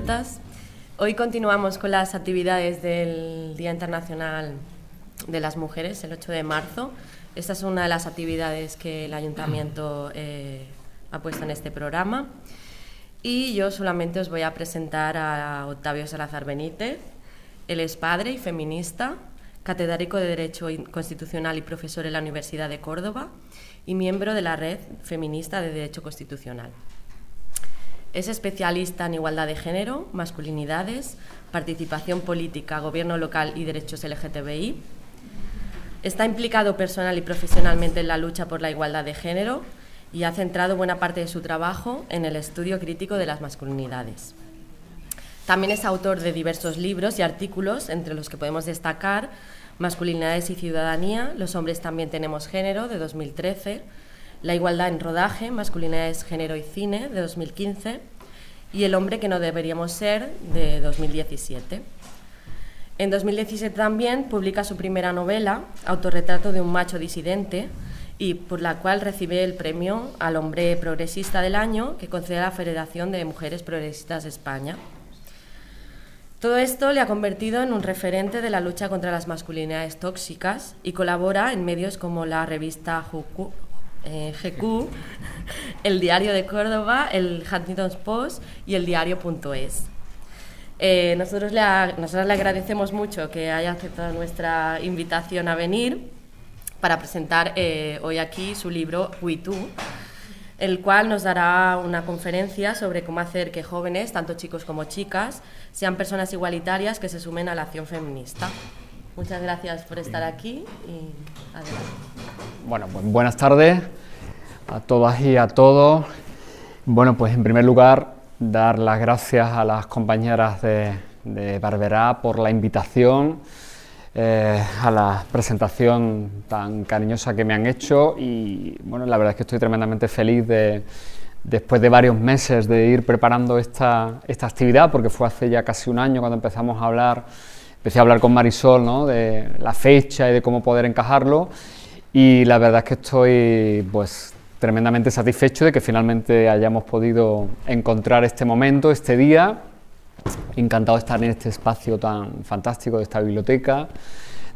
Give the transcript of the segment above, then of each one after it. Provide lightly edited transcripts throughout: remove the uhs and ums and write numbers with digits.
compatriotas. Hoy continuamos con las actividades del Día Internacional de las Mujeres, el 8 de marzo. Esta es una de las actividades que el Ayuntamiento ha puesto en este programa. Y yo solamente os voy a presentar a Octavio Salazar Benítez. Él es padre y feminista, catedrático de Derecho Constitucional y profesor en la Universidad de Córdoba y miembro de la Red Feminista de Derecho Constitucional. Es especialista en igualdad de género, masculinidades, participación política, gobierno local y derechos LGTBI. Está implicado personal y profesionalmente en la lucha por la igualdad de género y ha centrado buena parte de su trabajo en el estudio crítico de las masculinidades. También es autor de diversos libros y artículos, entre los que podemos destacar Masculinidades y ciudadanía, Los hombres también tenemos género, de 2013, La igualdad en rodaje, Masculinidades, género y cine, de 2015, y El hombre que no deberíamos ser, de 2017. En 2017 también publica su primera novela, Autorretrato de un macho disidente, y por la cual recibe el premio al hombre progresista del año que concede la Federación de Mujeres Progresistas de España. Todo esto le ha convertido en un referente de la lucha contra las masculinidades tóxicas y colabora en medios como la revista GQ, el Diario de Córdoba, el Huntington Post y el Diario.es. Nosotros le agradecemos mucho que haya aceptado nuestra invitación a venir para presentar hoy aquí su libro We Too, el cual nos dará una conferencia sobre cómo hacer que jóvenes, tanto chicos como chicas, sean personas igualitarias que se sumen a la acción feminista. Muchas gracias por estar aquí y adelante. Bueno, pues buenas tardes a todas y a todos. Bueno, pues en primer lugar, dar las gracias a las compañeras de Barberá por la invitación, a la presentación tan cariñosa que me han hecho y bueno, la verdad es que estoy tremendamente feliz después de varios meses de ir preparando esta actividad, porque fue hace ya casi un año cuando empecé a hablar con Marisol, ¿no?, de la fecha y de cómo poder encajarlo, y la verdad es que estoy pues tremendamente satisfecho de que finalmente hayamos podido encontrar este momento, este día. Encantado de estar en este espacio tan fantástico de esta biblioteca,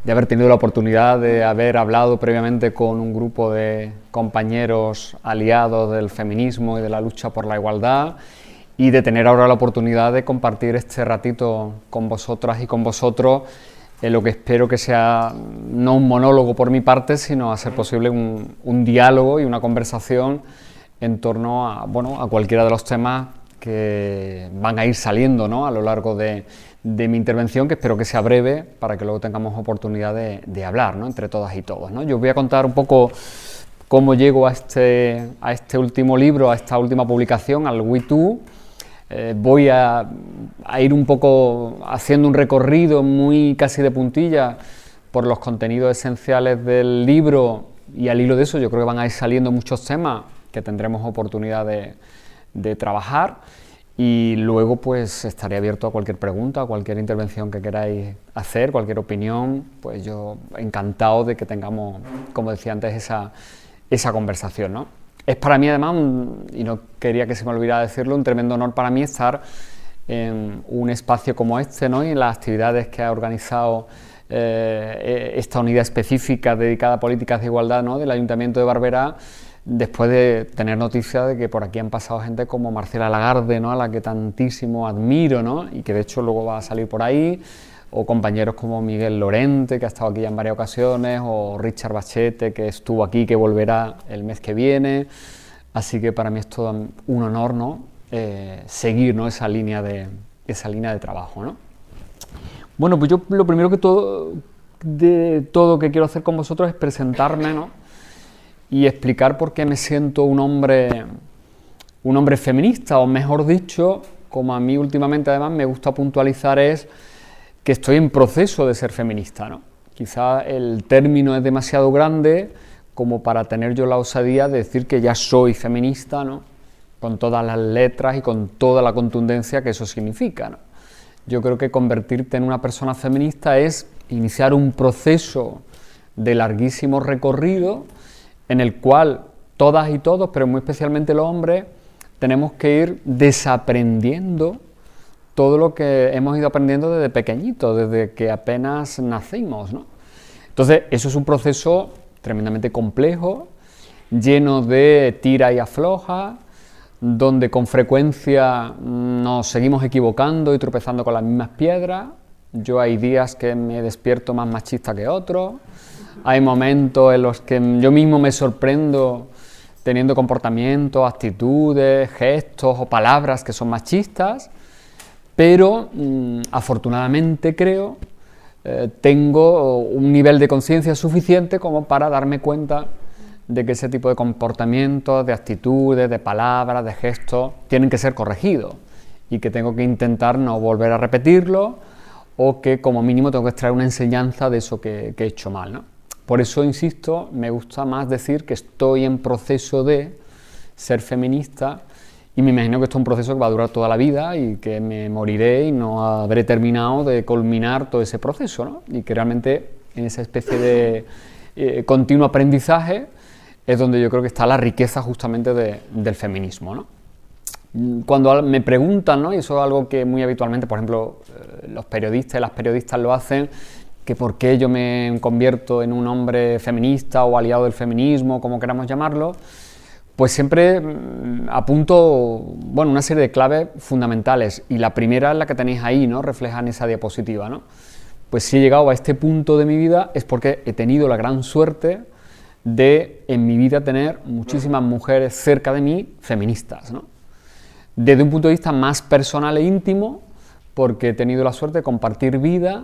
de haber tenido la oportunidad de haber hablado previamente con un grupo de compañeros aliados del feminismo y de la lucha por la igualdad y de tener ahora la oportunidad de compartir este ratito con vosotras y con vosotros en lo que espero que sea no un monólogo por mi parte, sino a ser posible un diálogo y una conversación en torno a, bueno, a cualquiera de los temas que van a ir saliendo, ¿no?, a lo largo de mi intervención, que espero que sea breve para que luego tengamos oportunidad de hablar, ¿no?, entre todas y todos, ¿no? Yo voy a contar un poco cómo llego a este último libro, a esta última publicación, al We Too. Voy a ir un poco haciendo un recorrido muy casi de puntilla por los contenidos esenciales del libro, y al hilo de eso yo creo que van a ir saliendo muchos temas que tendremos oportunidad de trabajar, y luego pues estaré abierto a cualquier pregunta, a cualquier intervención que queráis hacer, cualquier opinión. Pues yo encantado de que tengamos, como decía antes, esa conversación, ¿no? Es para mí además, y no quería que se me olvidara decirlo, un tremendo honor para mí estar en un espacio como este, ¿no?, y en las actividades que ha organizado esta unidad específica dedicada a políticas de igualdad, ¿no?, del Ayuntamiento de Barberá, después de tener noticia de que por aquí han pasado gente como Marcela Lagarde, ¿no?, a la que tantísimo admiro, ¿no?, y que de hecho luego va a salir por ahí, o compañeros como Miguel Lorente, que ha estado aquí ya en varias ocasiones, o Richard Bachete, que estuvo aquí, que volverá el mes que viene. Así que para mí es todo un honor, ¿no?, seguir, ¿no?, esa línea de trabajo, ¿no? Bueno, pues yo lo primero que quiero hacer con vosotros es presentarme, ¿no?, y explicar por qué me siento un hombre feminista, o mejor dicho, como a mí últimamente además me gusta puntualizar, es que estoy en proceso de ser feminista, ¿no? Quizá el término es demasiado grande como para tener yo la osadía de decir que ya soy feminista, ¿no?, con todas las letras y con toda la contundencia que eso significa, ¿no? Yo creo que convertirte en una persona feminista es iniciar un proceso de larguísimo recorrido en el cual todas y todos, pero muy especialmente los hombres, tenemos que ir desaprendiendo todo lo que hemos ido aprendiendo desde pequeñitos, desde que apenas nacimos, ¿no? Entonces, eso es un proceso tremendamente complejo, lleno de tira y afloja, donde con frecuencia nos seguimos equivocando y tropezando con las mismas piedras. Yo hay días que me despierto más machista que otros, hay momentos en los que yo mismo me sorprendo teniendo comportamientos, actitudes, gestos o palabras que son machistas, pero afortunadamente creo tengo un nivel de conciencia suficiente como para darme cuenta de que ese tipo de comportamientos, de actitudes, de palabras, de gestos, tienen que ser corregidos y que tengo que intentar no volver a repetirlo o que como mínimo tengo que extraer una enseñanza de eso que he hecho mal, ¿no? Por eso, insisto, me gusta más decir que estoy en proceso de ser feminista y me imagino que esto es un proceso que va a durar toda la vida y que me moriré y no habré terminado de culminar todo ese proceso, ¿no? Y que realmente en esa especie de continuo aprendizaje es donde yo creo que está la riqueza justamente del feminismo, ¿no? Cuando me preguntan, ¿no? Y eso es algo que muy habitualmente, por ejemplo, los periodistas y las periodistas lo hacen, que por qué yo me convierto en un hombre feminista o aliado del feminismo, como queramos llamarlo, pues siempre apunto, bueno, una serie de claves fundamentales, y la primera es la que tenéis ahí, ¿no? Reflejada en esa diapositiva, ¿no? Pues si he llegado a este punto de mi vida es porque he tenido la gran suerte de en mi vida tener muchísimas mujeres cerca de mí feministas, ¿no? Desde un punto de vista más personal e íntimo, porque he tenido la suerte de compartir vida,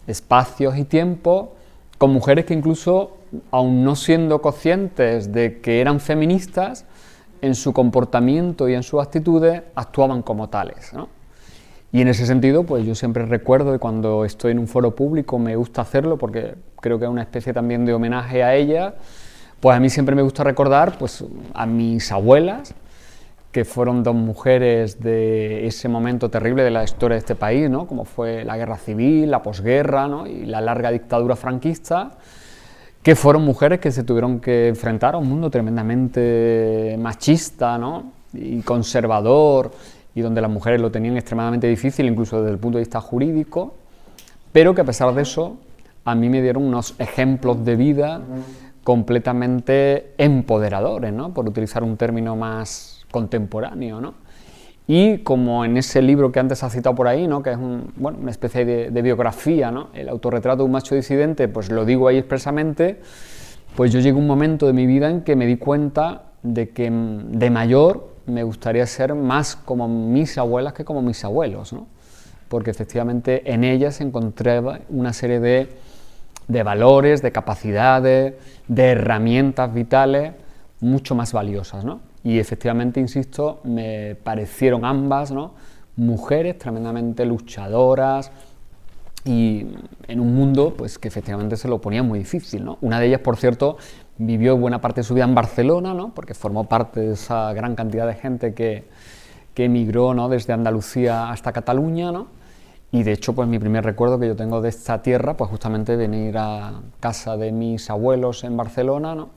espacios y tiempo con mujeres que incluso, aun no siendo conscientes de que eran feministas, en su comportamiento y en sus actitudes actuaban como tales, ¿no? Y en ese sentido, pues yo siempre recuerdo que cuando estoy en un foro público me gusta hacerlo porque creo que es una especie también de homenaje a ellas, pues a mí siempre me gusta recordar pues a mis abuelas, que fueron dos mujeres de ese momento terrible de la historia de este país, ¿no? Como fue la guerra civil, la posguerra, ¿no? Y la larga dictadura franquista, que fueron mujeres que se tuvieron que enfrentar a un mundo tremendamente machista, ¿no? Y conservador, y donde las mujeres lo tenían extremadamente difícil, incluso desde el punto de vista jurídico, pero que a pesar de eso, a mí me dieron unos ejemplos de vida completamente empoderadores, ¿no? Por utilizar un término más contemporáneo, ¿no? Y como en ese libro que antes ha citado por ahí, ¿no? Que es una especie de biografía, ¿no? El autorretrato de un macho disidente, pues lo digo ahí expresamente, pues yo llegué a un momento de mi vida en que me di cuenta de que de mayor me gustaría ser más como mis abuelas que como mis abuelos, ¿no? Porque efectivamente en ellas encontraba una serie de valores, de capacidades, de herramientas vitales mucho más valiosas, ¿no? Y efectivamente, insisto, me parecieron ambas, ¿no? Mujeres tremendamente luchadoras y en un mundo pues, que efectivamente se lo ponía muy difícil, ¿no? Una de ellas, por cierto, vivió buena parte de su vida en Barcelona, ¿no? Porque formó parte de esa gran cantidad de gente que emigró, ¿no? Desde Andalucía hasta Cataluña, ¿no? Y de hecho, pues mi primer recuerdo que yo tengo de esta tierra, pues justamente venir a casa de mis abuelos en Barcelona, ¿no?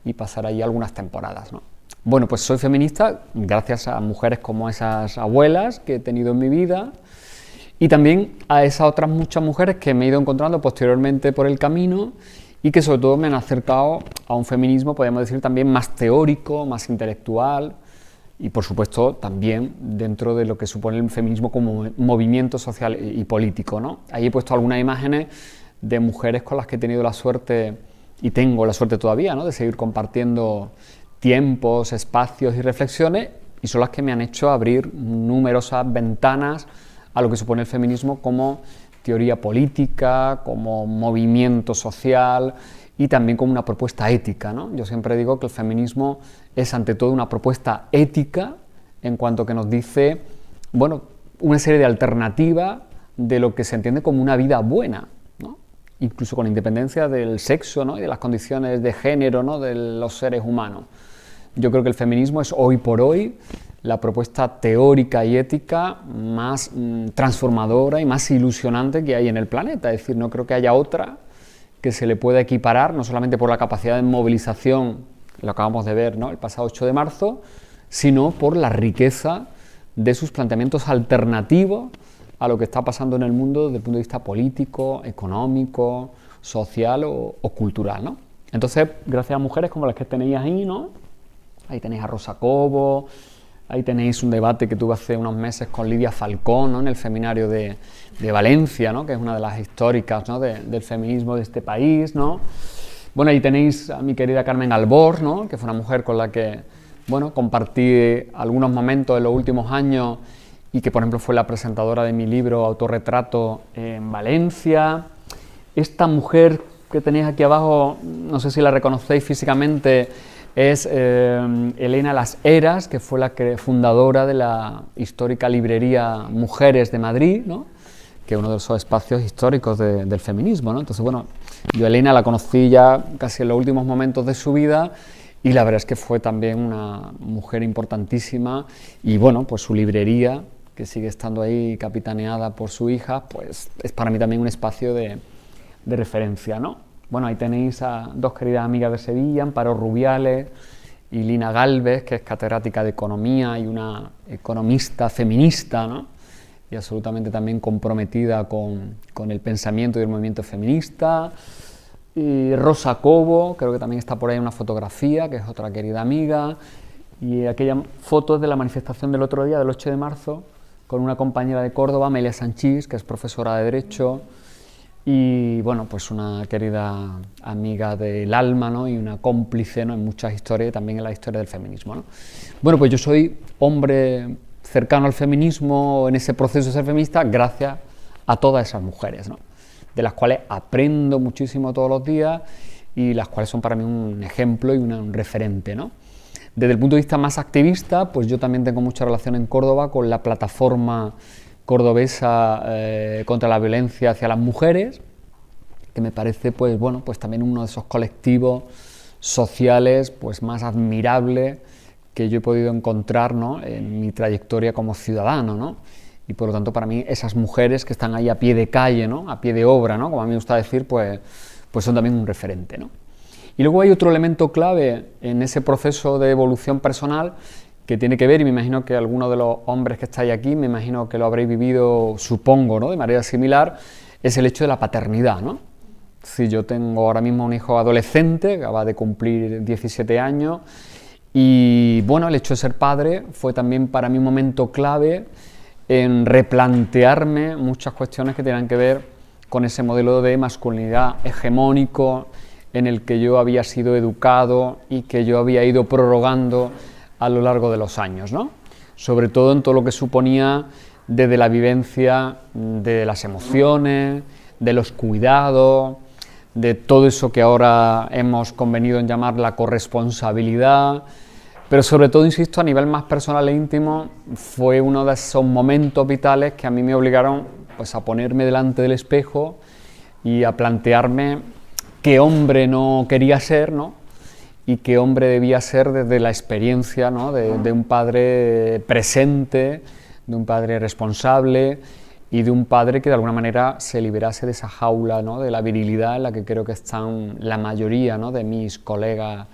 Y pasar ahí algunas temporadas, ¿no? Bueno, pues soy feminista gracias a mujeres como esas abuelas que he tenido en mi vida y también a esas otras muchas mujeres que me he ido encontrando posteriormente por el camino y que sobre todo me han acercado a un feminismo, podríamos decir, también más teórico, más intelectual y, por supuesto, también dentro de lo que supone el feminismo como movimiento social y político, ¿no? Ahí he puesto algunas imágenes de mujeres con las que he tenido la suerte, y tengo la suerte todavía, ¿no? De seguir compartiendo tiempos, espacios y reflexiones, y son las que me han hecho abrir numerosas ventanas a lo que supone el feminismo como teoría política, como movimiento social y también como una propuesta ética, ¿no? Yo siempre digo que el feminismo es ante todo una propuesta ética en cuanto que nos dice, bueno, una serie de alternativas de lo que se entiende como una vida buena, ¿no? Incluso con independencia del sexo, ¿no? Y de las condiciones de género, ¿no? De los seres humanos. Yo creo que el feminismo es hoy por hoy la propuesta teórica y ética más transformadora y más ilusionante que hay en el planeta. Es decir, no creo que haya otra que se le pueda equiparar, no solamente por la capacidad de movilización, lo acabamos de ver, ¿no? El pasado 8 de marzo, sino por la riqueza de sus planteamientos alternativos a lo que está pasando en el mundo desde el punto de vista político, económico, social o cultural, ¿no? Entonces, gracias a mujeres como las que tenéis ahí, ¿no? Ahí tenéis a Rosa Cobo, ahí tenéis un debate que tuve hace unos meses con Lidia Falcón, ¿no? En el Feminario de Valencia, ¿no? Que es una de las históricas, ¿no? del feminismo de este país, ¿no? Bueno, ahí tenéis a mi querida Carmen Albor, ¿no? Que fue una mujer con la que, bueno, compartí algunos momentos en los últimos años y que, por ejemplo, fue la presentadora de mi libro Autorretrato en Valencia. Esta mujer que tenéis aquí abajo, no sé si la reconocéis físicamente, es Elena Las Heras, que fue la fundadora de la histórica librería Mujeres de Madrid, ¿no? Que es uno de esos espacios históricos del feminismo, ¿no? Entonces, bueno, yo a Elena la conocí ya casi en los últimos momentos de su vida y la verdad es que fue también una mujer importantísima y, bueno, pues su librería, que sigue estando ahí capitaneada por su hija, pues es para mí también un espacio de referencia, ¿no? Bueno, ahí tenéis a dos queridas amigas de Sevilla, Amparo Rubiales y Lina Galvez, que es catedrática de Economía y una economista feminista, ¿no? Y absolutamente también comprometida con el pensamiento y el movimiento feminista. Y Rosa Cobo, creo que también está por ahí una fotografía, que es otra querida amiga. Y aquella foto es de la manifestación del otro día, del 8 de marzo, con una compañera de Córdoba, Amelia Sanchís, que es profesora de Derecho, y bueno, pues una querida amiga del alma, ¿no? Y una cómplice, ¿no? En muchas historias y también en la historia del feminismo, ¿no? Bueno, pues yo soy hombre cercano al feminismo en ese proceso de ser feminista gracias a todas esas mujeres, ¿no? De las cuales aprendo muchísimo todos los días y las cuales son para mí un ejemplo y un referente, ¿no? Desde el punto de vista más activista, pues yo también tengo mucha relación en Córdoba con la plataforma cordobesa contra la violencia hacia las mujeres, que me parece, pues bueno, pues también uno de esos colectivos sociales pues más admirables que yo he podido encontrar, ¿no? En mi trayectoria como ciudadano, ¿no? Y por lo tanto para mí esas mujeres que están ahí a pie de calle, ¿no? A pie de obra, ¿no? Como a mí me gusta decir, pues son también un referente, ¿no? Y luego hay otro elemento clave en ese proceso de evolución personal que tiene que ver, y me imagino que algunos de los hombres que estáis aquí, me imagino que lo habréis vivido, supongo, ¿no? De manera similar, es el hecho de la paternidad, ¿no? Si yo tengo ahora mismo un hijo adolescente, que acaba de cumplir 17 años, y bueno, el hecho de ser padre fue también para mí un momento clave en replantearme muchas cuestiones que tenían que ver con ese modelo de masculinidad hegemónico en el que yo había sido educado y que yo había ido prorrogando a lo largo de los años, ¿no? Sobre todo en todo lo que suponía desde la vivencia de las emociones, de los cuidados, de todo eso que ahora hemos convenido en llamar la corresponsabilidad, pero sobre todo, insisto, a nivel más personal e íntimo, fue uno de esos momentos vitales que a mí me obligaron pues, a ponerme delante del espejo y a plantearme qué hombre no quería ser, ¿no? Y qué hombre debía ser desde la experiencia, ¿no? de un padre presente, de un padre responsable y de un padre que de alguna manera se liberase de esa jaula, ¿no? De la virilidad en la que creo que están la mayoría, ¿no? De mis colegas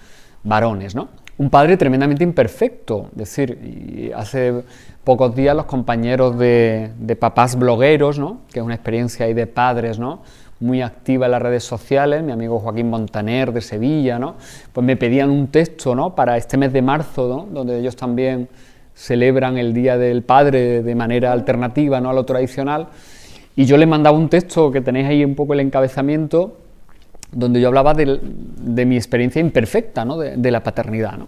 varones, ¿no? Un padre tremendamente imperfecto, es decir, y hace pocos días los compañeros de papás blogueros, ¿no? Que es una experiencia ahí de padres, ¿no? Muy activa en las redes sociales, mi amigo Joaquín Montaner de Sevilla, ¿no? Pues me pedían un texto, ¿no? Para este mes de marzo, ¿no? Donde ellos también celebran el Día del Padre de manera alternativa, ¿no? A lo tradicional, y yo les mandaba un texto que tenéis ahí un poco el encabezamiento, donde yo hablaba de mi experiencia imperfecta, ¿no? de la paternidad, ¿no?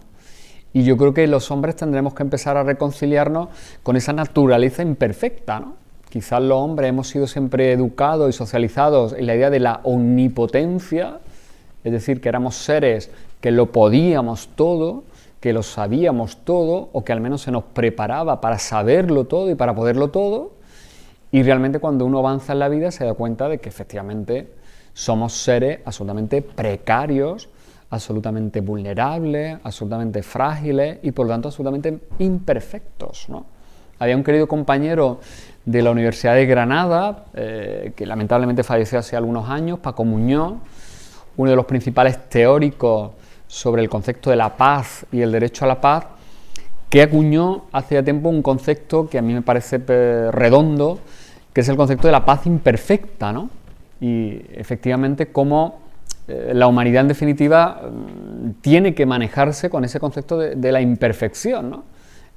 Y yo creo que los hombres tendremos que empezar a reconciliarnos con esa naturaleza imperfecta, ¿no? Quizás los hombres hemos sido siempre educados y socializados en la idea de la omnipotencia, es decir, que éramos seres que lo podíamos todo, que lo sabíamos todo, o que al menos se nos preparaba para saberlo todo y para poderlo todo, y realmente cuando uno avanza en la vida se da cuenta de que efectivamente somos seres absolutamente precarios, absolutamente vulnerables, absolutamente frágiles y por lo tanto absolutamente imperfectos, ¿no? Había un querido compañero de la Universidad de Granada, que lamentablemente falleció hace algunos años, Paco Muñoz, uno de los principales teóricos sobre el concepto de la paz y el derecho a la paz, que acuñó hace ya tiempo un concepto que a mí me parece redondo, que es el concepto de la paz imperfecta, ¿no? Y efectivamente cómo la humanidad en definitiva tiene que manejarse con ese concepto de la imperfección, ¿no?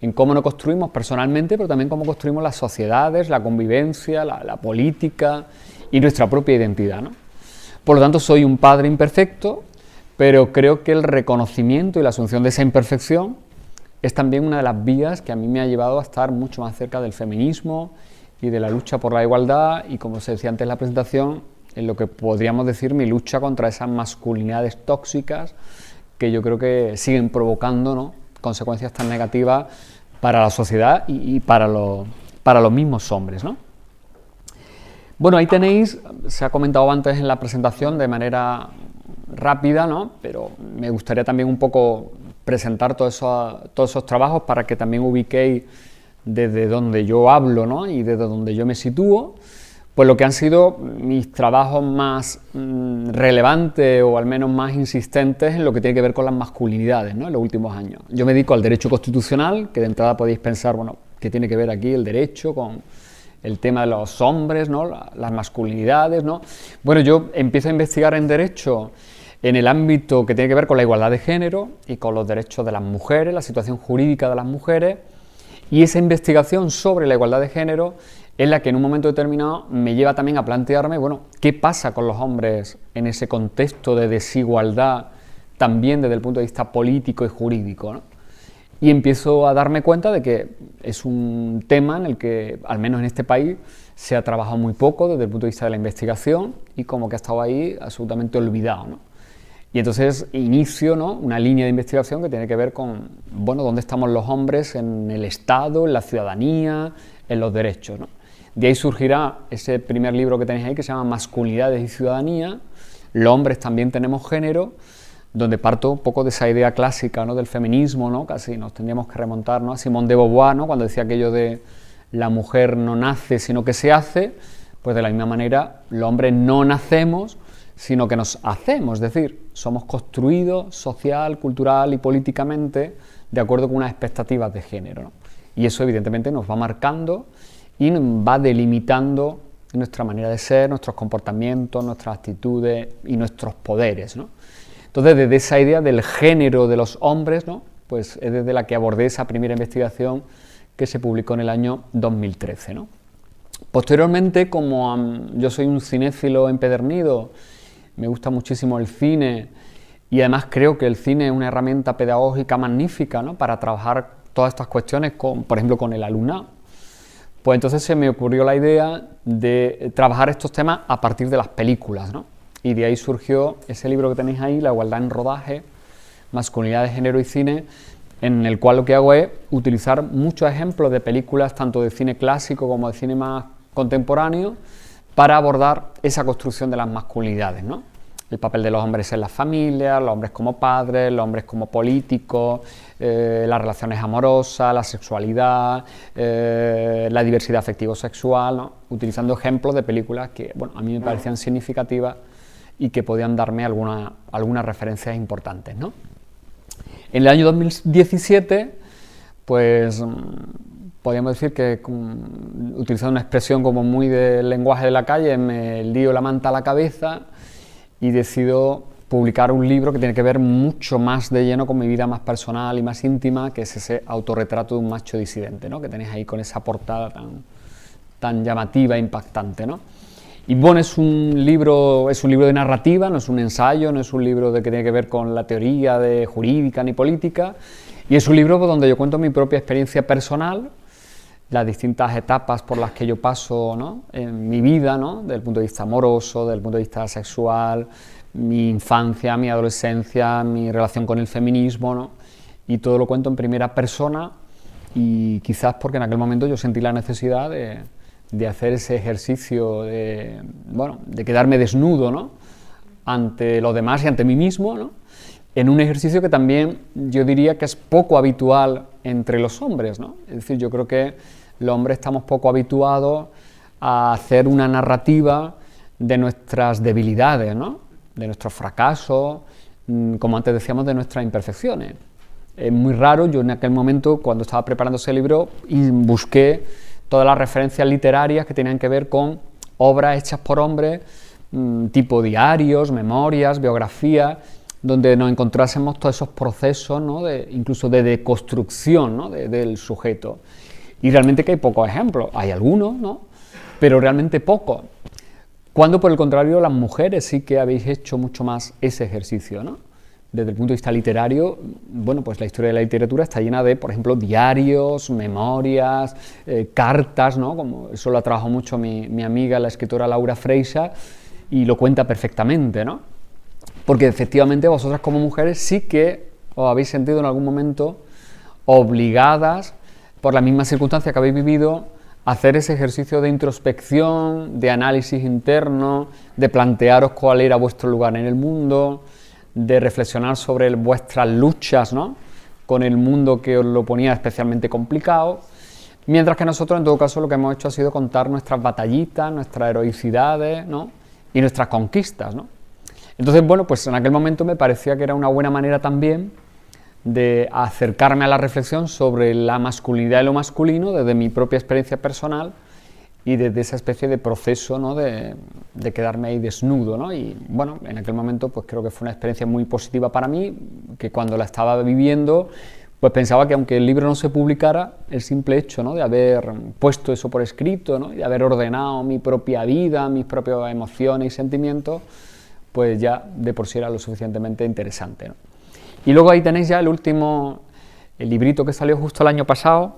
En cómo nos construimos personalmente, pero también cómo construimos las sociedades, la convivencia, la política y nuestra propia identidad, ¿no? Por lo tanto, soy un padre imperfecto, pero creo que el reconocimiento y la asunción de esa imperfección es también una de las vías que a mí me ha llevado a estar mucho más cerca del feminismo y de la lucha por la igualdad y, como se decía antes en la presentación, en lo que podríamos decir mi lucha contra esas masculinidades tóxicas que yo creo que siguen provocando, ¿no?, consecuencias tan negativas para la sociedad y para los mismos hombres, ¿no? Bueno, ahí tenéis, se ha comentado antes en la presentación de manera rápida, ¿no?, pero me gustaría también un poco presentar todos esos trabajos para que también ubiquéis desde donde yo hablo, ¿no?, y desde donde yo me sitúo, pues lo que han sido mis trabajos más relevantes o al menos más insistentes en lo que tiene que ver con las masculinidades, ¿no?, en los últimos años. Yo me dedico al derecho constitucional, que de entrada podéis pensar, bueno, ¿qué tiene que ver aquí el derecho con el tema de los hombres, ¿no?, las masculinidades, ¿no? Bueno, yo empiezo a investigar en derecho en el ámbito que tiene que ver con la igualdad de género y con los derechos de las mujeres, la situación jurídica de las mujeres, y esa investigación sobre la igualdad de género es la que en un momento determinado me lleva también a plantearme, bueno, ¿qué pasa con los hombres en ese contexto de desigualdad también desde el punto de vista político y jurídico, ¿no? Y empiezo a darme cuenta de que es un tema en el que, al menos en este país, se ha trabajado muy poco desde el punto de vista de la investigación y como que ha estado ahí absolutamente olvidado, ¿no? Y entonces inicio, ¿no?, una línea de investigación que tiene que ver con, bueno, dónde estamos los hombres en el Estado, en la ciudadanía, en los derechos, ¿no? De ahí surgirá ese primer libro que tenéis ahí que se llama Masculinidades y Ciudadanía, los hombres también tenemos género, donde parto un poco de esa idea clásica, ¿no?, del feminismo, ¿no?, casi nos tendríamos que remontar, ¿no?, a Simone de Beauvoir, ¿no?, cuando decía aquello de la mujer no nace sino que se hace, pues de la misma manera los hombres no nacemos sino que nos hacemos, es decir, somos construidos social, cultural y políticamente de acuerdo con unas expectativas de género, ¿no? Y eso evidentemente nos va marcando y va delimitando nuestra manera de ser, nuestros comportamientos, nuestras actitudes y nuestros poderes, ¿no? Entonces, desde esa idea del género de los hombres, ¿no?, pues es desde la que abordé esa primera investigación que se publicó en el año 2013, ¿no? Posteriormente, como yo soy un cinéfilo empedernido, me gusta muchísimo el cine y además creo que el cine es una herramienta pedagógica magnífica, ¿no?, para trabajar todas estas cuestiones, por ejemplo, con el alumnado. Pues entonces se me ocurrió la idea de trabajar estos temas a partir de las películas, ¿no? Y de ahí surgió ese libro que tenéis ahí, La igualdad en rodaje, masculinidad de género y cine, en el cual lo que hago es utilizar muchos ejemplos de películas, tanto de cine clásico como de cine más contemporáneo, para abordar esa construcción de las masculinidades, ¿no? El papel de los hombres en las familias, los hombres como padres, los hombres como políticos, las relaciones amorosas, la sexualidad, la diversidad afectivo-sexual, ¿no?, utilizando ejemplos de películas que, bueno, a mí me parecían significativas y que podían darme algunas referencias importantes, ¿no? En el año 2017, pues podríamos decir que, utilizando una expresión como muy del lenguaje de la calle, me lío la manta a la cabeza y decido publicar un libro que tiene que ver mucho más de lleno con mi vida más personal y más íntima, que es ese autorretrato de un macho disidente, ¿no?, que tenéis ahí con esa portada tan llamativa e impactante, ¿no? Y bueno, es un libro de narrativa, no es un ensayo, no es un libro que tiene que ver con la teoría de jurídica ni política, y es un libro donde yo cuento mi propia experiencia personal, las distintas etapas por las que yo paso, ¿no?, en mi vida, ¿no?, desde el punto de vista amoroso, desde el punto de vista sexual, mi infancia, mi adolescencia, mi relación con el feminismo, ¿no?, y todo lo cuento en primera persona, y quizás porque en aquel momento yo sentí la necesidad de hacer ese ejercicio de quedarme desnudo, ¿no?, ante los demás y ante mí mismo, ¿no?, en un ejercicio que también yo diría que es poco habitual entre los hombres, ¿no? Es decir, yo creo que los hombres estamos poco habituados a hacer una narrativa de nuestras debilidades, ¿no?, de nuestros fracasos, como antes decíamos, de nuestras imperfecciones. muy raro. Yo en aquel momento, cuando estaba preparando ese libro, busqué todas las referencias literarias que tenían que ver con obras hechas por hombres, tipo diarios, memorias, biografías, donde nos encontrásemos todos esos procesos, ¿no? Incluso de deconstrucción, ¿no? del sujeto. Y realmente que hay pocos ejemplos, hay algunos, ¿no? Pero realmente pocos. Cuando por el contrario las mujeres sí que habéis hecho mucho más ese ejercicio, ¿no? Desde el punto de vista literario, bueno, pues la historia de la literatura está llena de, por ejemplo, diarios, memorias, cartas, ¿no? Como eso lo ha trabajado mucho mi amiga, la escritora Laura Freixa, y lo cuenta perfectamente, ¿no? Porque efectivamente vosotras como mujeres sí que os habéis sentido en algún momento obligadas, por la misma circunstancia que habéis vivido, a hacer ese ejercicio de introspección, de análisis interno, de plantearos cuál era vuestro lugar en el mundo, de reflexionar sobre vuestras luchas, ¿no? Con el mundo que os lo ponía especialmente complicado, mientras que nosotros en todo caso lo que hemos hecho ha sido contar nuestras batallitas, nuestras heroicidades, ¿no? Y nuestras conquistas, ¿no? Entonces, bueno, pues en aquel momento me parecía que era una buena manera también de acercarme a la reflexión sobre la masculinidad y lo masculino desde mi propia experiencia personal y desde esa especie de proceso, ¿no? de quedarme ahí desnudo, ¿no? Y bueno, en aquel momento pues creo que fue una experiencia muy positiva para mí, que cuando la estaba viviendo pues pensaba que aunque el libro no se publicara, el simple hecho, ¿no? De haber puesto eso por escrito, ¿no? Y de haber ordenado mi propia vida, mis propias emociones y sentimientos, pues ya de por sí era lo suficientemente interesante, ¿no? Y luego ahí tenéis ya el librito que salió justo el año pasado,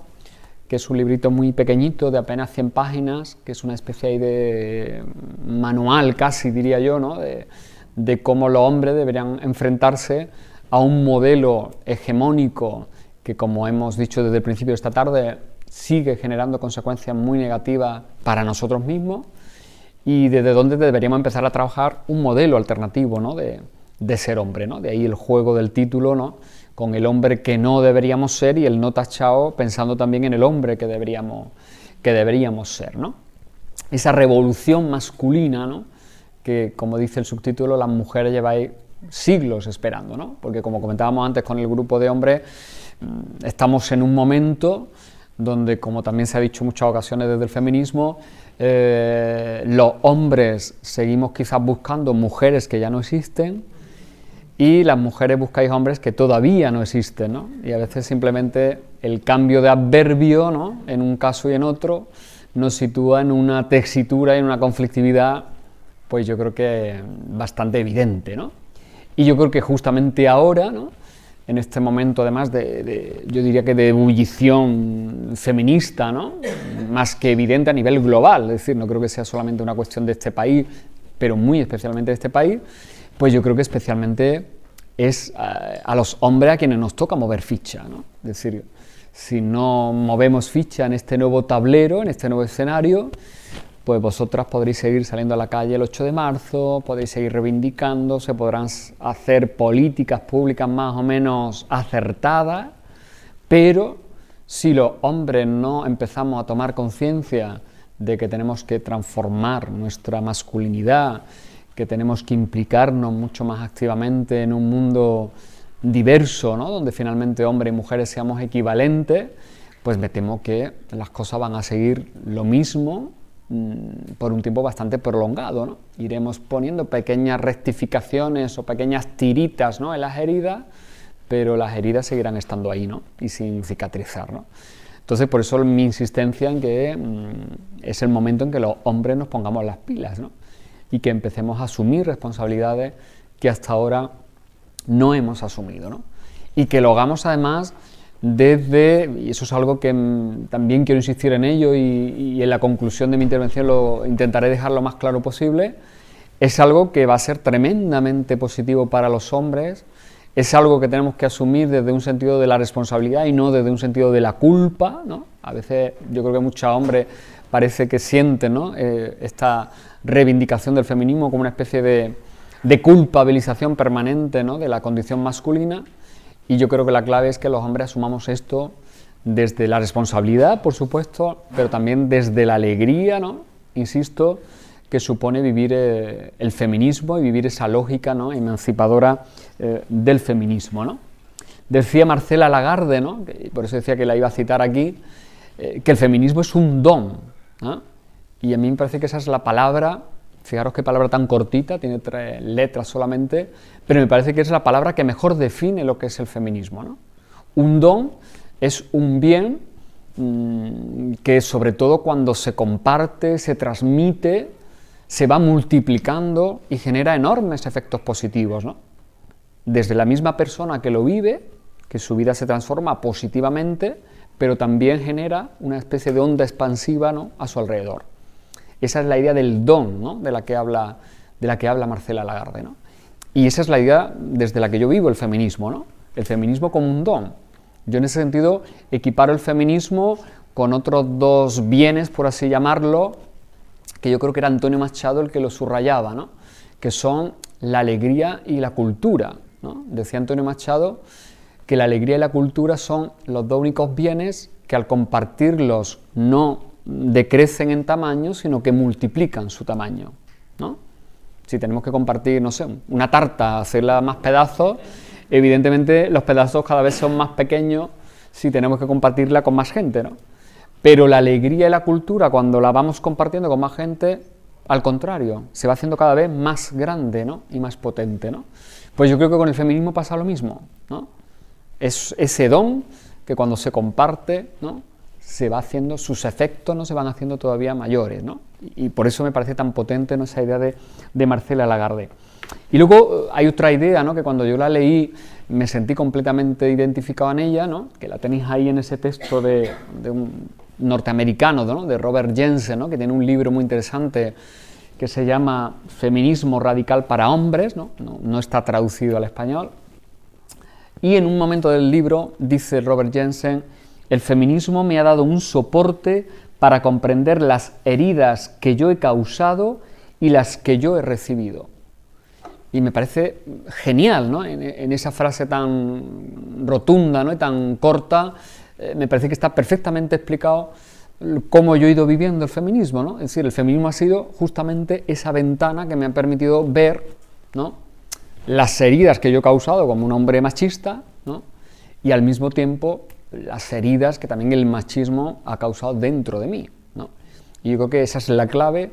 que es un librito muy pequeñito, de apenas 100 páginas, que es una especie ahí de manual casi, diría yo, ¿no? de cómo los hombres deberían enfrentarse a un modelo hegemónico que, como hemos dicho desde el principio de esta tarde, sigue generando consecuencias muy negativas para nosotros mismos, y desde dónde deberíamos empezar a trabajar un modelo alternativo, ¿no? de ser hombre, ¿no? De ahí el juego del título, ¿no? Con el hombre que no deberíamos ser y el no tachado pensando también en el hombre que deberíamos ser, ¿no? Esa revolución masculina, ¿no? Que, como dice el subtítulo, las mujeres lleváis siglos esperando, ¿no? Porque, como comentábamos antes con el grupo de hombres, estamos en un momento donde, como también se ha dicho en muchas ocasiones desde el feminismo, los hombres seguimos quizás buscando mujeres que ya no existen, y las mujeres buscáis hombres que todavía no existen, ¿no? Y a veces simplemente el cambio de adverbio, ¿no? En un caso y en otro nos sitúa en una tesitura y en una conflictividad, pues yo creo que bastante evidente, ¿no? Y yo creo que justamente ahora, ¿no? En este momento además yo diría que de ebullición feminista, ¿no? Más que evidente a nivel global, es decir, no creo que sea solamente una cuestión de este país, pero muy especialmente de este país, pues yo creo que especialmente es a los hombres a quienes nos toca mover ficha, ¿no? Es decir, si no movemos ficha en este nuevo tablero, en este nuevo escenario, pues vosotras podréis seguir saliendo a la calle el 8 de marzo, podéis seguir reivindicando, se podrán hacer políticas públicas más o menos acertadas, pero si los hombres no empezamos a tomar conciencia de que tenemos que transformar nuestra masculinidad, que tenemos que implicarnos mucho más activamente en un mundo diverso, ¿no? Donde finalmente hombres y mujeres seamos equivalentes, pues me temo que las cosas van a seguir lo mismo por un tiempo bastante prolongado, ¿no? Iremos poniendo pequeñas rectificaciones o pequeñas tiritas, ¿no? En las heridas, pero las heridas seguirán estando ahí, ¿no? Y sin cicatrizar, ¿no? Entonces, por eso mi insistencia en que es el momento en que los hombres nos pongamos las pilas, ¿no? Y que empecemos a asumir responsabilidades que hasta ahora no hemos asumido, ¿no? Y que lo hagamos además desde, y eso es algo que también quiero insistir en ello y en la conclusión de mi intervención lo intentaré dejar lo más claro posible, es algo que va a ser tremendamente positivo para los hombres, es algo que tenemos que asumir desde un sentido de la responsabilidad y no desde un sentido de la culpa, ¿no? A veces yo creo que muchos hombres parece que sienten, ¿no? Esta reivindicación del feminismo como una especie de culpabilización permanente, ¿no? De la condición masculina, y yo creo que la clave es que los hombres asumamos esto desde la responsabilidad, por supuesto, pero también desde la alegría, ¿no? Insisto, que supone vivir el feminismo y vivir esa lógica, ¿no? Emancipadora del feminismo, ¿no? Decía Marcela Lagarde, ¿no? Por eso decía que la iba a citar aquí, que el feminismo es un don, ¿no? Y a mí me parece que esa es la palabra, fijaros qué palabra tan cortita, tiene 3 letras solamente, pero me parece que es la palabra que mejor define lo que es el feminismo, ¿no? Un don es un bien que sobre todo cuando se comparte, se transmite, se va multiplicando y genera enormes efectos positivos, ¿no? Desde la misma persona que lo vive, que su vida se transforma positivamente, pero también genera una especie de onda expansiva, ¿no?, a su alrededor. Esa es la idea del don, ¿no?, de la que habla Marcela Lagarde, ¿no? Y esa es la idea desde la que yo vivo el feminismo, ¿no? El feminismo como un don. Yo en ese sentido equiparo el feminismo con otros 2 bienes, por así llamarlo, que yo creo que era Antonio Machado el que lo subrayaba, ¿no?, que son la alegría y la cultura, ¿no? Decía Antonio Machado que la alegría y la cultura son los 2 únicos bienes que al compartirlos no decrecen en tamaño, sino que multiplican su tamaño, ¿no? Si tenemos que compartir, no sé, una tarta, hacerla más pedazos, evidentemente los pedazos cada vez son más pequeños si tenemos que compartirla con más gente, ¿no? Pero la alegría y la cultura, cuando la vamos compartiendo con más gente, al contrario, se va haciendo cada vez más grande, ¿no?, y más potente, ¿no? Pues yo creo que con el feminismo pasa lo mismo, ¿no? Es ese don que cuando se comparte, ¿no?, se va haciendo, sus efectos, ¿no?, se van haciendo todavía mayores, ¿no? Y por eso me parece tan potente, ¿no?, esa idea de Marcela Lagarde. Y luego hay otra idea, ¿no?, que cuando yo la leí me sentí completamente identificado en ella, ¿no?, que la tenéis ahí en ese texto de un norteamericano, ¿no?, de Robert Jensen, ¿no?, que tiene un libro muy interesante que se llama Feminismo radical para hombres, ¿no? No está traducido al español. Y en un momento del libro dice Robert Jensen: el feminismo me ha dado un soporte para comprender las heridas que yo he causado y las que yo he recibido. Y me parece genial, ¿no?, en esa frase tan rotunda, ¿no?, y tan corta, me parece que está perfectamente explicado cómo yo he ido viviendo el feminismo, ¿no? Es decir, el feminismo ha sido justamente esa ventana que me ha permitido ver, ¿no?, las heridas que yo he causado como un hombre machista, ¿no?, y al mismo tiempo las heridas que también el machismo ha causado dentro de mí, ¿no? Y yo creo que esa es la clave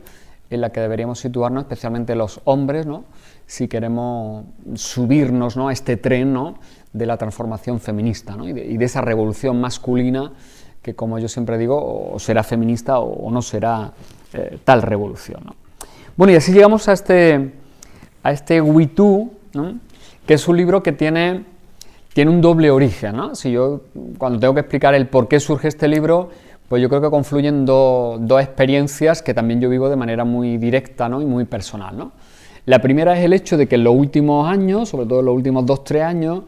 en la que deberíamos situarnos, especialmente los hombres, ¿no?, si queremos subirnos, ¿no?, a este tren, ¿no?, de la transformación feminista, ¿no?, y de esa revolución masculina que, como yo siempre digo, o será feminista o no será tal revolución, ¿no? Bueno, y así llegamos a este We Too, ¿no?, que es un libro que tiene un doble origen, ¿no? Si yo, cuando tengo que explicar el por qué surge este libro, pues yo creo que confluyen dos experiencias que también yo vivo de manera muy directa, ¿no?, y muy personal, ¿no? La primera es el hecho de que en los últimos años, sobre todo en los últimos 2-3 años,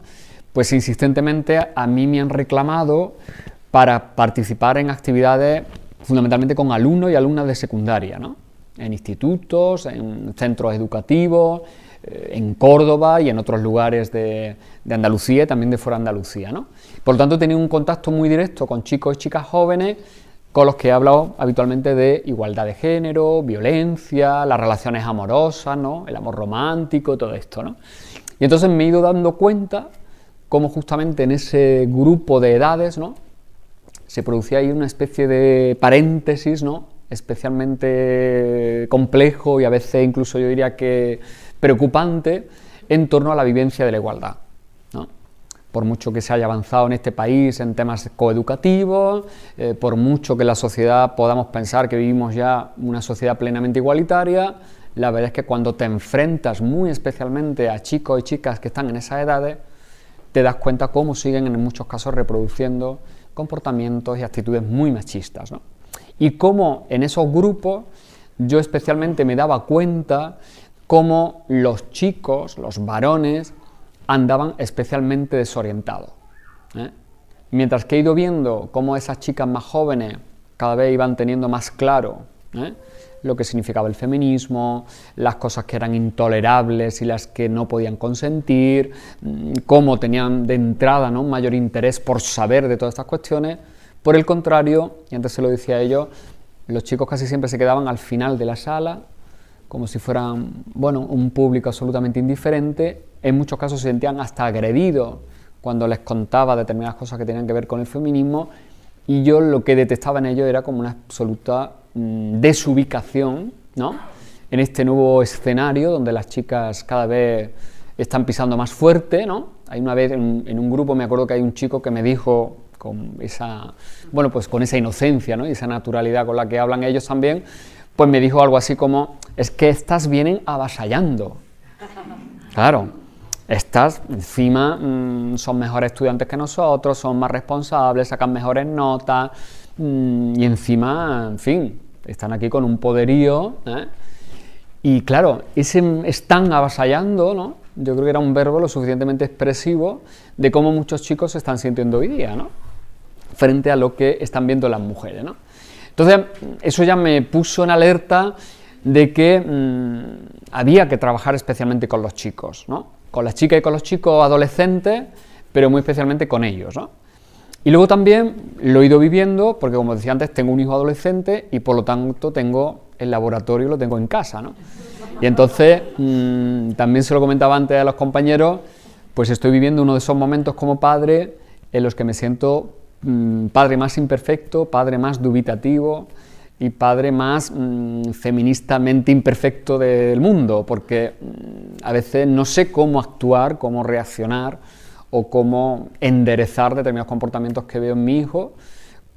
pues insistentemente a mí me han reclamado para participar en actividades fundamentalmente con alumnos y alumnas de secundaria, ¿no?, en institutos, en centros educativos, en Córdoba y en otros lugares de Andalucía y también de fuera de Andalucía, ¿no? Por lo tanto, he tenido un contacto muy directo con chicos y chicas jóvenes con los que he hablado habitualmente de igualdad de género, violencia, las relaciones amorosas, ¿no?, el amor romántico, todo esto, ¿no? Y entonces me he ido dando cuenta cómo justamente en ese grupo de edades, ¿no?, se producía ahí una especie de paréntesis, ¿no?, especialmente complejo y a veces incluso yo diría que preocupante en torno a la vivencia de la igualdad, ¿no? Por mucho que se haya avanzado en este país en temas coeducativos, por mucho que la sociedad podamos pensar que vivimos ya una sociedad plenamente igualitaria, la verdad es que cuando te enfrentas muy especialmente a chicos y chicas que están en esas edades, te das cuenta cómo siguen en muchos casos reproduciendo comportamientos y actitudes muy machistas, ¿no? Y cómo en esos grupos yo especialmente me daba cuenta cómo los chicos, los varones, andaban especialmente desorientados, ¿eh? Mientras que he ido viendo cómo esas chicas más jóvenes cada vez iban teniendo más claro, ¿eh?, lo que significaba el feminismo, las cosas que eran intolerables y las que no podían consentir, cómo tenían de entrada, ¿no?, un mayor interés por saber de todas estas cuestiones. Por el contrario, y antes se lo decía a ellos, los chicos casi siempre se quedaban al final de la sala, como si fueran, bueno, un público absolutamente indiferente. En muchos casos se sentían hasta agredidos cuando les contaba determinadas cosas que tenían que ver con el feminismo, y yo lo que detectaba en ello era como una absoluta desubicación, ¿no?, en este nuevo escenario donde las chicas cada vez están pisando más fuerte, ¿no? Hay una vez en un grupo, me acuerdo que hay un chico que me dijo con esa, bueno, pues con esa inocencia, ¿no?, y esa naturalidad con la que hablan ellos también, pues me dijo algo así como: es que estas vienen avasallando. Claro, estas encima son mejores estudiantes que nosotros, son más responsables, sacan mejores notas, y encima, en fin, están aquí con un poderío, ¿eh? Y claro, ese están avasallando, ¿no?, yo creo que era un verbo lo suficientemente expresivo de cómo muchos chicos se están sintiendo hoy día, ¿no?, frente a lo que están viendo las mujeres, ¿no? Entonces, eso ya me puso en alerta de que había que trabajar especialmente con los chicos, ¿no?, con las chicas y con los chicos adolescentes, pero muy especialmente con ellos, ¿no? Y luego también lo he ido viviendo, porque como decía antes, tengo un hijo adolescente y por lo tanto tengo el laboratorio, lo tengo en casa, ¿no? Y entonces, también se lo comentaba antes a los compañeros, pues estoy viviendo uno de esos momentos como padre en los que me siento padre más imperfecto, padre más dubitativo y padre más feministamente imperfecto del mundo, porque a veces no sé cómo actuar, cómo reaccionar o cómo enderezar determinados comportamientos que veo en mi hijo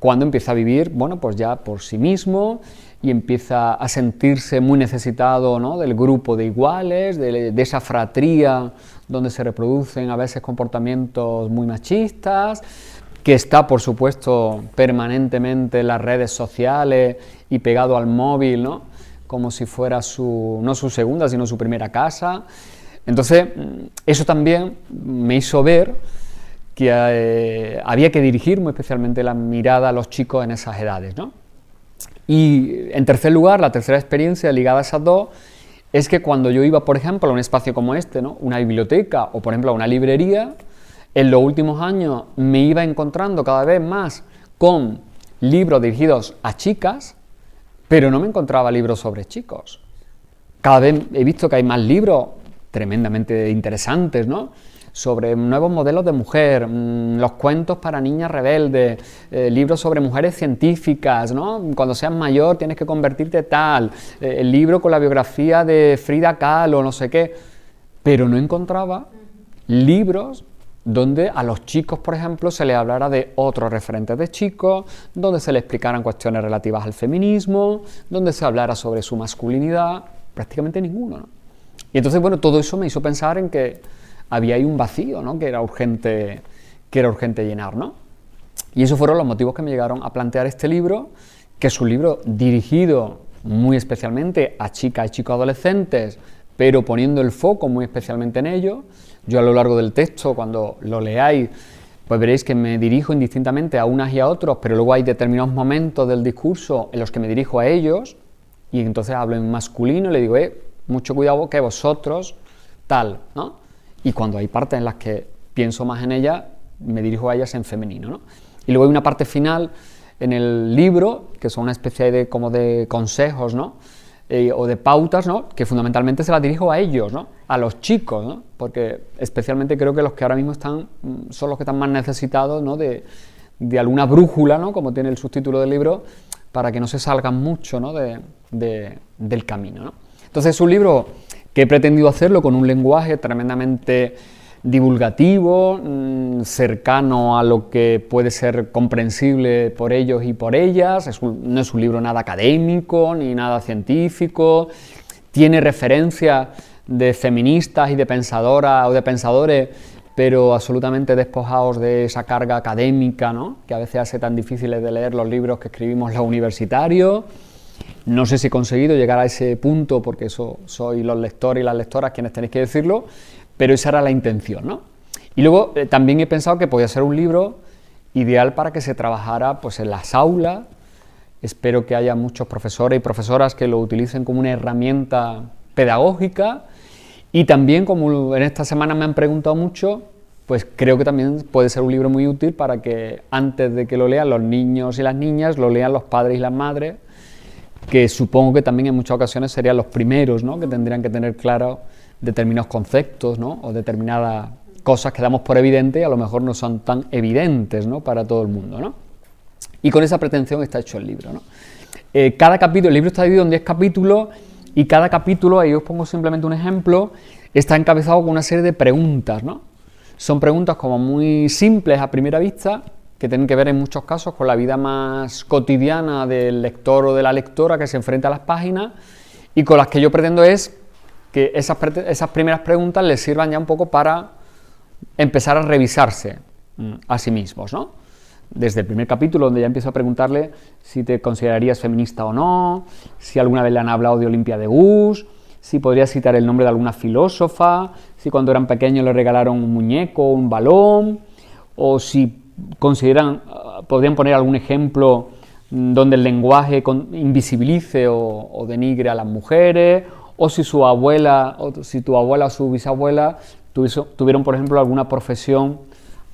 cuando empieza a vivir, bueno, pues ya por sí mismo y empieza a sentirse muy necesitado, ¿no?, del grupo de iguales, de esa fratría donde se reproducen a veces comportamientos muy machistas, que está, por supuesto, permanentemente en las redes sociales y pegado al móvil, ¿no?, como si fuera no su segunda, sino su primera casa. Entonces, eso también me hizo ver que había que dirigir muy especialmente la mirada a los chicos en esas edades, ¿no? Y, en tercer lugar, la tercera experiencia ligada a esas dos es que cuando yo iba, por ejemplo, a un espacio como este, ¿no?, una biblioteca o, por ejemplo, a una librería, en los últimos años me iba encontrando cada vez más con libros dirigidos a chicas, pero no me encontraba libros sobre chicos. Cada vez he visto que hay más libros tremendamente interesantes, ¿no?, sobre nuevos modelos de mujer, los cuentos para niñas rebeldes, libros sobre mujeres científicas, ¿no?, cuando seas mayor tienes que convertirte tal, el libro con la biografía de Frida Kahlo, no sé qué, pero no encontraba libros donde a los chicos, por ejemplo, se les hablara de otros referentes de chicos, donde se les explicaran cuestiones relativas al feminismo, donde se hablara sobre su masculinidad, prácticamente ninguno, ¿no? Y entonces, bueno, todo eso me hizo pensar en que había ahí un vacío, ¿no?, que era urgente llenar, ¿no? Y esos fueron los motivos que me llegaron a plantear este libro, que es un libro dirigido muy especialmente a chicas y chicos adolescentes, pero poniendo el foco muy especialmente en ellos. Yo a lo largo del texto, cuando lo leáis, pues veréis que me dirijo indistintamente a unas y a otros, pero luego hay determinados momentos del discurso en los que me dirijo a ellos, y entonces hablo en masculino y le digo, mucho cuidado que vosotros, tal, ¿no? Y cuando hay partes en las que pienso más en ellas, me dirijo a ellas en femenino, ¿no? Y luego hay una parte final en el libro, que son una especie de como de consejos, ¿no?, o de pautas, ¿no?, que fundamentalmente se las dirijo a ellos, ¿no?, a los chicos, ¿no?, porque especialmente creo que los que ahora mismo son los que están más necesitados, ¿no?, de alguna brújula, ¿no?, como tiene el subtítulo del libro, para que no se salgan mucho, ¿no?, del camino, ¿no? Entonces es un libro que he pretendido hacerlo con un lenguaje tremendamente divulgativo, cercano a lo que puede ser comprensible por ellos y por ellas. No es un libro nada académico ni nada científico, tiene referencias de feministas y de pensadoras o de pensadores, pero absolutamente despojados de esa carga académica, ¿no?, que a veces hace tan difíciles de leer los libros que escribimos los universitarios. No sé si he conseguido llegar a ese punto, porque eso sois los lectores y las lectoras quienes tenéis que decirlo, pero esa era la intención, ¿no? Y luego también he pensado que podía ser un libro ideal para que se trabajara pues en las aulas. Espero que haya muchos profesores y profesoras que lo utilicen como una herramienta pedagógica, y también, como en esta semana me han preguntado mucho, pues creo que también puede ser un libro muy útil para que antes de que lo lean los niños y las niñas, lo lean los padres y las madres, que supongo que también en muchas ocasiones serían los primeros, ¿no?, que tendrían que tener claros determinados conceptos, ¿no?, o determinadas cosas que damos por evidentes y a lo mejor no son tan evidentes, ¿no?, para todo el mundo, ¿no? Y con esa pretensión está hecho el libro, ¿no? Cada capítulo, el libro está dividido en 10 capítulos y cada capítulo, ahí os pongo simplemente un ejemplo, está encabezado con una serie de preguntas, ¿no? Son preguntas como muy simples a primera vista, que tienen que ver en muchos casos con la vida más cotidiana del lector o de la lectora que se enfrenta a las páginas, y con las que yo pretendo es que esas primeras preguntas les sirvan ya un poco para empezar a revisarse a sí mismos, ¿no? Desde el primer capítulo, donde ya empiezo a preguntarle si te considerarías feminista o no, si alguna vez le han hablado de Olimpia de Gouges, si podría citar el nombre de alguna filósofa, si cuando eran pequeños le regalaron un muñeco o un balón, o si consideran, podrían poner algún ejemplo donde el lenguaje invisibilice o denigre a las mujeres, o si su abuela, o si tu abuela o su bisabuela tuvieron, por ejemplo, alguna profesión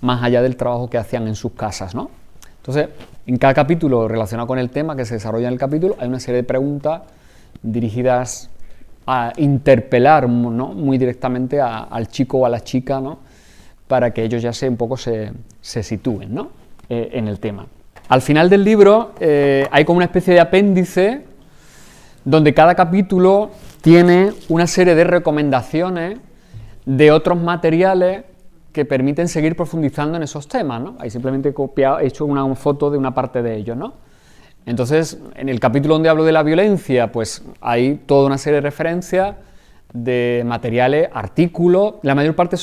más allá del trabajo que hacían en sus casas, ¿no? Entonces, en cada capítulo relacionado con el tema que se desarrolla en el capítulo, hay una serie de preguntas dirigidas a interpelar, ¿no?, muy directamente al chico o a la chica, ¿no?, para que ellos ya un poco se sitúen, ¿no?, en el tema. Al final del libro hay como una especie de apéndice donde cada capítulo tiene una serie de recomendaciones de otros materiales que permiten seguir profundizando en esos temas, ¿no? Ahí simplemente he hecho una foto de una parte de ellos, ¿no? Entonces, en el capítulo donde hablo de la violencia, pues hay toda una serie de referencias de materiales, artículos, la mayor parte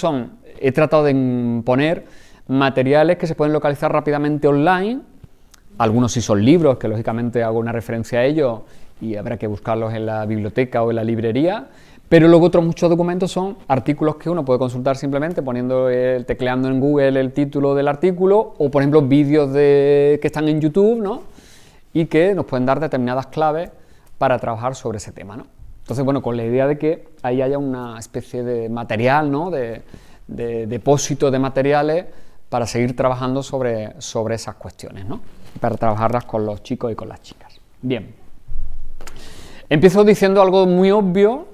he tratado de poner materiales que se pueden localizar rápidamente online, algunos sí son libros, que lógicamente hago una referencia a ellos y habrá que buscarlos en la biblioteca o en la librería, pero luego otros muchos documentos son artículos que uno puede consultar simplemente tecleando en Google el título del artículo, o por ejemplo vídeos que están en YouTube, ¿no?, y que nos pueden dar determinadas claves para trabajar sobre ese tema, ¿no? Entonces, bueno, con la idea de que ahí haya una especie de material, ¿no?, de depósito de materiales para seguir trabajando sobre esas cuestiones, ¿no?, para trabajarlas con los chicos y con las chicas. Bien, empiezo diciendo algo muy obvio,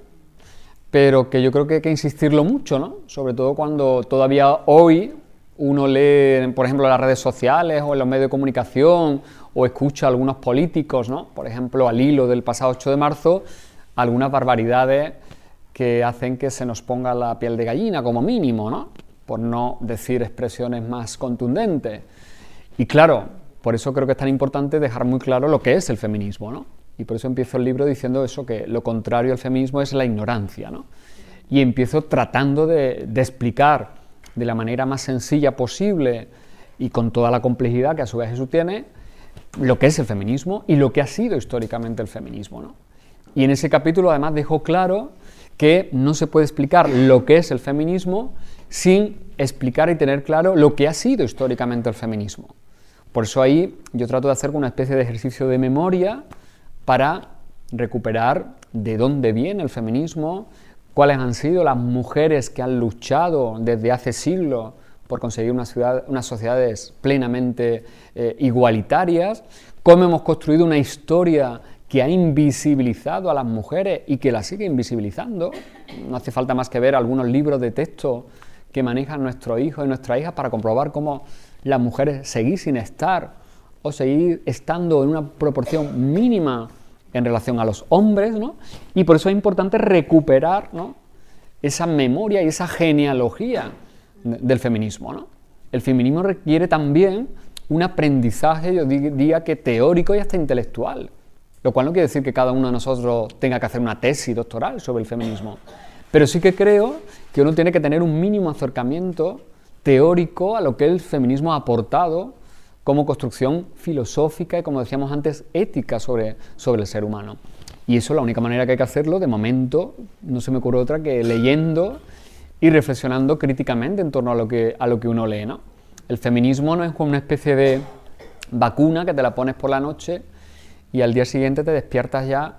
pero que yo creo que hay que insistirlo mucho, ¿no?, sobre todo cuando todavía hoy uno lee, por ejemplo, en las redes sociales o en los medios de comunicación, o escucha a algunos políticos, ¿no?, por ejemplo, al hilo del pasado 8 de marzo, algunas barbaridades que hacen que se nos ponga la piel de gallina, como mínimo, ¿no?, por no decir expresiones más contundentes. Y claro, por eso creo que es tan importante dejar muy claro lo que es el feminismo, ¿no? Y por eso empiezo el libro diciendo eso, que lo contrario al feminismo es la ignorancia, ¿no? Y empiezo tratando de explicar de la manera más sencilla posible y con toda la complejidad que a su vez eso tiene, lo que es el feminismo y lo que ha sido históricamente el feminismo, ¿no? Y en ese capítulo además dejo claro que no se puede explicar lo que es el feminismo sin explicar y tener claro lo que ha sido históricamente el feminismo. Por eso ahí yo trato de hacer una especie de ejercicio de memoria para recuperar de dónde viene el feminismo, cuáles han sido las mujeres que han luchado desde hace siglos por conseguir unas sociedades plenamente igualitarias, cómo hemos construido una historia que ha invisibilizado a las mujeres y que las sigue invisibilizando. No hace falta más que ver algunos libros de texto que manejan nuestros hijos y nuestras hijas para comprobar cómo las mujeres seguir sin estar o seguir estando en una proporción mínima en relación a los hombres, ¿no? Y por eso es importante recuperar, ¿no?, esa memoria y esa genealogía del feminismo, ¿no? El feminismo requiere también un aprendizaje, yo diría que teórico y hasta intelectual, lo cual no quiere decir que cada uno de nosotros tenga que hacer una tesis doctoral sobre el feminismo, pero sí que creo que uno tiene que tener un mínimo acercamiento teórico a lo que el feminismo ha aportado como construcción filosófica y, como decíamos antes, ética sobre el ser humano. Y eso, la única manera que hay que hacerlo, de momento, no se me ocurre otra que leyendo y reflexionando críticamente en torno a lo que uno lee, ¿no? El feminismo no es como una especie de vacuna que te la pones por la noche y al día siguiente te despiertas ya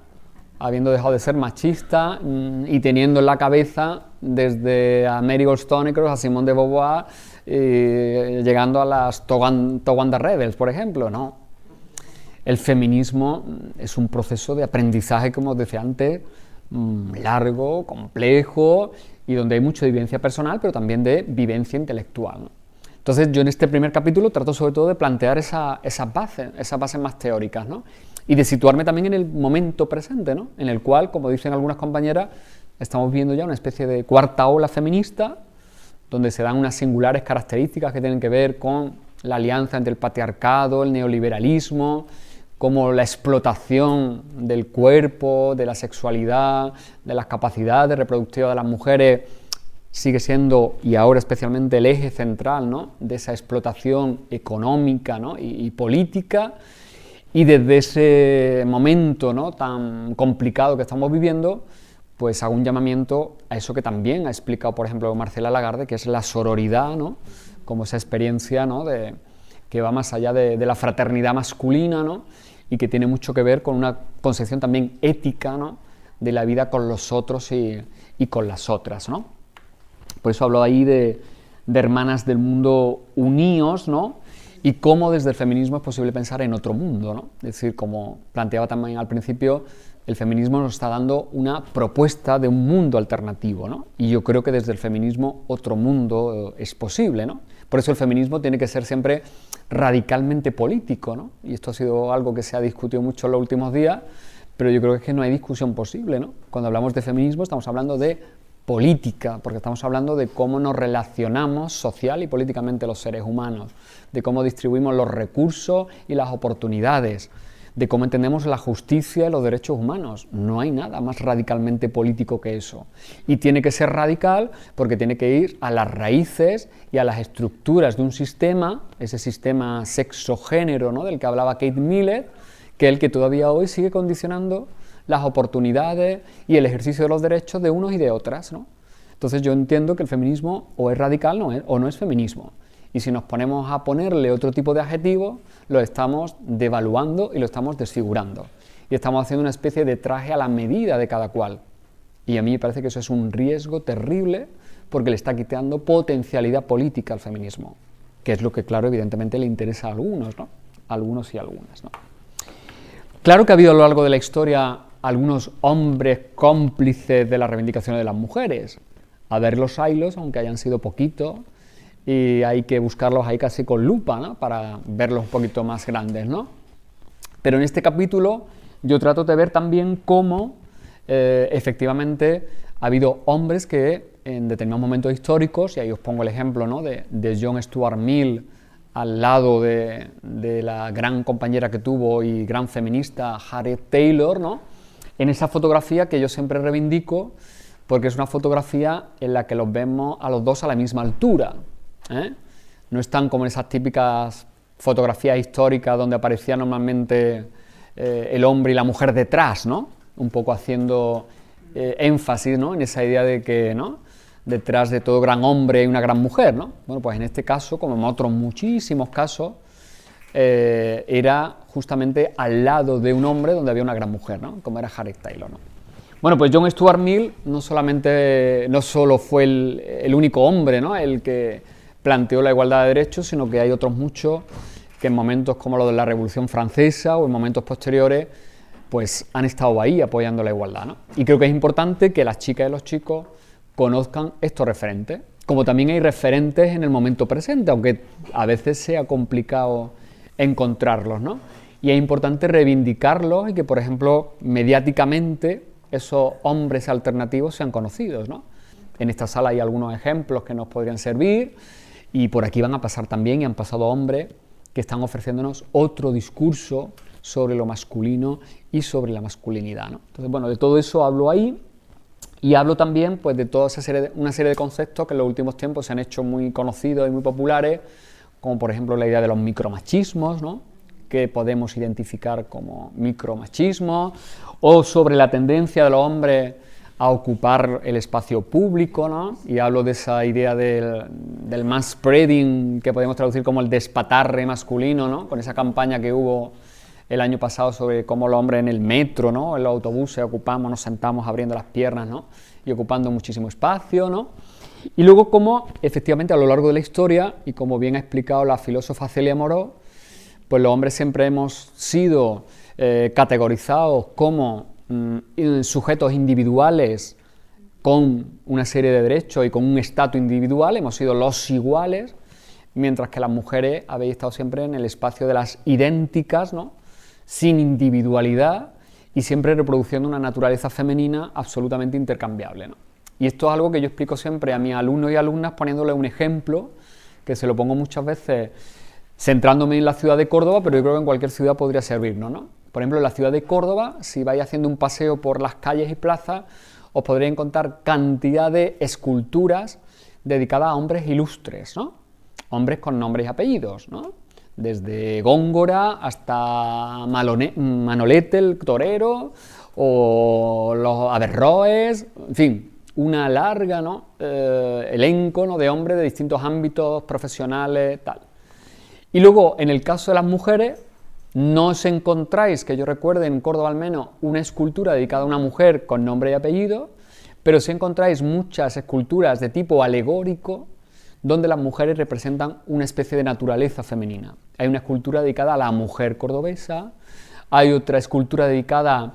habiendo dejado de ser machista y teniendo en la cabeza desde a Mary Wollstonecraft a Simone de Beauvoir, llegando a las Towanda Rebels, por ejemplo, no. El feminismo es un proceso de aprendizaje, como os decía antes, largo, complejo y donde hay mucha vivencia personal, pero también de vivencia intelectual, ¿no? Entonces yo en este primer capítulo trato sobre todo de plantear esas bases más teóricas, ¿no? Y de situarme también en el momento presente, ¿no? En el cual, como dicen algunas compañeras, estamos viendo ya una especie de cuarta ola feminista, donde se dan unas singulares características que tienen que ver con la alianza entre el patriarcado, el neoliberalismo, como la explotación del cuerpo, de la sexualidad, de las capacidades reproductivas de las mujeres, sigue siendo, y ahora especialmente, el eje central, ¿no?, de esa explotación económica, ¿no?, y política. Y desde ese momento, ¿no?, tan complicado que estamos viviendo, pues hago un llamamiento a eso que también ha explicado, por ejemplo, Marcela Lagarde, que es la sororidad, ¿no?, como esa experiencia, ¿no?, que va más allá de la fraternidad masculina, ¿no?, y que tiene mucho que ver con una concepción también ética, ¿no?, de la vida con los otros y con las otras, ¿no? Por eso hablo ahí de hermanas del mundo unidos, ¿no?, y cómo desde el feminismo es posible pensar en otro mundo, ¿no? Es decir, como planteaba también al principio, el feminismo nos está dando una propuesta de un mundo alternativo, ¿no? Y yo creo que desde el feminismo otro mundo es posible, ¿no? Por eso el feminismo tiene que ser siempre radicalmente político, ¿no? Y esto ha sido algo que se ha discutido mucho en los últimos días, pero yo creo que no hay discusión posible, ¿no? Cuando hablamos de feminismo estamos hablando de política, porque estamos hablando de cómo nos relacionamos social y políticamente los seres humanos, de cómo distribuimos los recursos y las oportunidades, de cómo entendemos la justicia y los derechos humanos. No hay nada más radicalmente político que eso. Y tiene que ser radical porque tiene que ir a las raíces y a las estructuras de un sistema, ese sistema sexo-género, ¿no?, del que hablaba Kate Millett, que es el que todavía hoy sigue condicionando las oportunidades y el ejercicio de los derechos de unos y de otras, ¿no? Entonces yo entiendo que el feminismo o es radical o no es feminismo. Y si nos ponemos a ponerle otro tipo de adjetivos, lo estamos devaluando y lo estamos desfigurando. Y estamos haciendo una especie de traje a la medida de cada cual. Y a mí me parece que eso es un riesgo terrible porque le está quitando potencialidad política al feminismo, que es lo que, claro, evidentemente le interesa a algunos, ¿no? Algunos y algunas, ¿no? Claro que ha habido a lo largo de la historia algunos hombres cómplices de la reivindicación de las mujeres. A ver los haylos, aunque hayan sido poquitos, y hay que buscarlos ahí casi con lupa, ¿no?, para verlos un poquito más grandes, ¿no? Pero en este capítulo yo trato de ver también cómo efectivamente ha habido hombres que en determinados momentos históricos, y ahí os pongo el ejemplo, ¿no?, de John Stuart Mill al lado de la gran compañera que tuvo y gran feminista Harriet Taylor, ¿no?, en esa fotografía que yo siempre reivindico porque es una fotografía en la que los vemos a los dos a la misma altura, ¿eh? No están como en esas típicas fotografías históricas donde aparecía normalmente el hombre y la mujer detrás, ¿no?, un poco haciendo énfasis, ¿no?, en esa idea de que, ¿no?, detrás de todo gran hombre hay una gran mujer, ¿no? Bueno, pues en este caso, como en otros muchísimos casos, era justamente al lado de un hombre donde había una gran mujer, ¿no?, como era Harriet Taylor, ¿no? Bueno, pues John Stuart Mill no solo fue el único hombre, ¿no?, el que planteó la igualdad de derechos, sino que hay otros muchos que en momentos como lo de la Revolución Francesa o en momentos posteriores, pues han estado ahí apoyando la igualdad, ¿no? Y creo que es importante que las chicas y los chicos conozcan estos referentes, como también hay referentes en el momento presente, aunque a veces sea complicado encontrarlos, ¿no? Y es importante reivindicarlos y que, por ejemplo, mediáticamente esos hombres alternativos sean conocidos, ¿no? En esta sala hay algunos ejemplos que nos podrían servir y por aquí van a pasar también, y han pasado hombres que están ofreciéndonos otro discurso sobre lo masculino y sobre la masculinidad, ¿no? Entonces, bueno, de todo eso hablo ahí y hablo también, pues, de toda una serie de conceptos que en los últimos tiempos se han hecho muy conocidos y muy populares, como por ejemplo la idea de los micromachismos, ¿no?, que podemos identificar como micromachismo, o sobre la tendencia de los hombres a ocupar el espacio público, ¿no?, y hablo de esa idea del manspreading, que podemos traducir como el despatarre masculino, ¿no?, con esa campaña que hubo el año pasado sobre cómo los hombres en el metro, ¿no?, en los autobuses ocupamos, nos sentamos abriendo las piernas, ¿no?, y ocupando muchísimo espacio, ¿no? Y luego cómo efectivamente a lo largo de la historia, y como bien ha explicado la filósofa Celia Moró, pues los hombres siempre hemos sido categorizados como sujetos individuales con una serie de derechos y con un estatus individual, hemos sido los iguales, mientras que las mujeres habéis estado siempre en el espacio de las idénticas, ¿no? Sin individualidad y siempre reproduciendo una naturaleza femenina absolutamente intercambiable, ¿no? Y esto es algo que yo explico siempre a mis alumnos y alumnas poniéndole un ejemplo, que se lo pongo muchas veces centrándome en la ciudad de Córdoba, pero yo creo que en cualquier ciudad podría servirnos, ¿no? Por ejemplo, en la ciudad de Córdoba, si vais haciendo un paseo por las calles y plazas, os podréis encontrar cantidad de esculturas dedicadas a hombres ilustres, ¿no? Hombres con nombres y apellidos, ¿no? Desde Góngora hasta Manolete el torero, o los Averroes, en fin, una larga, ¿no? Elenco, ¿no? De hombres de distintos ámbitos profesionales, tal. Y luego, en el caso de las mujeres, no os encontráis, que yo recuerde en Córdoba al menos, una escultura dedicada a una mujer con nombre y apellido, pero sí encontráis muchas esculturas de tipo alegórico, donde las mujeres representan una especie de naturaleza femenina. Hay una escultura dedicada a la mujer cordobesa, hay otra escultura dedicada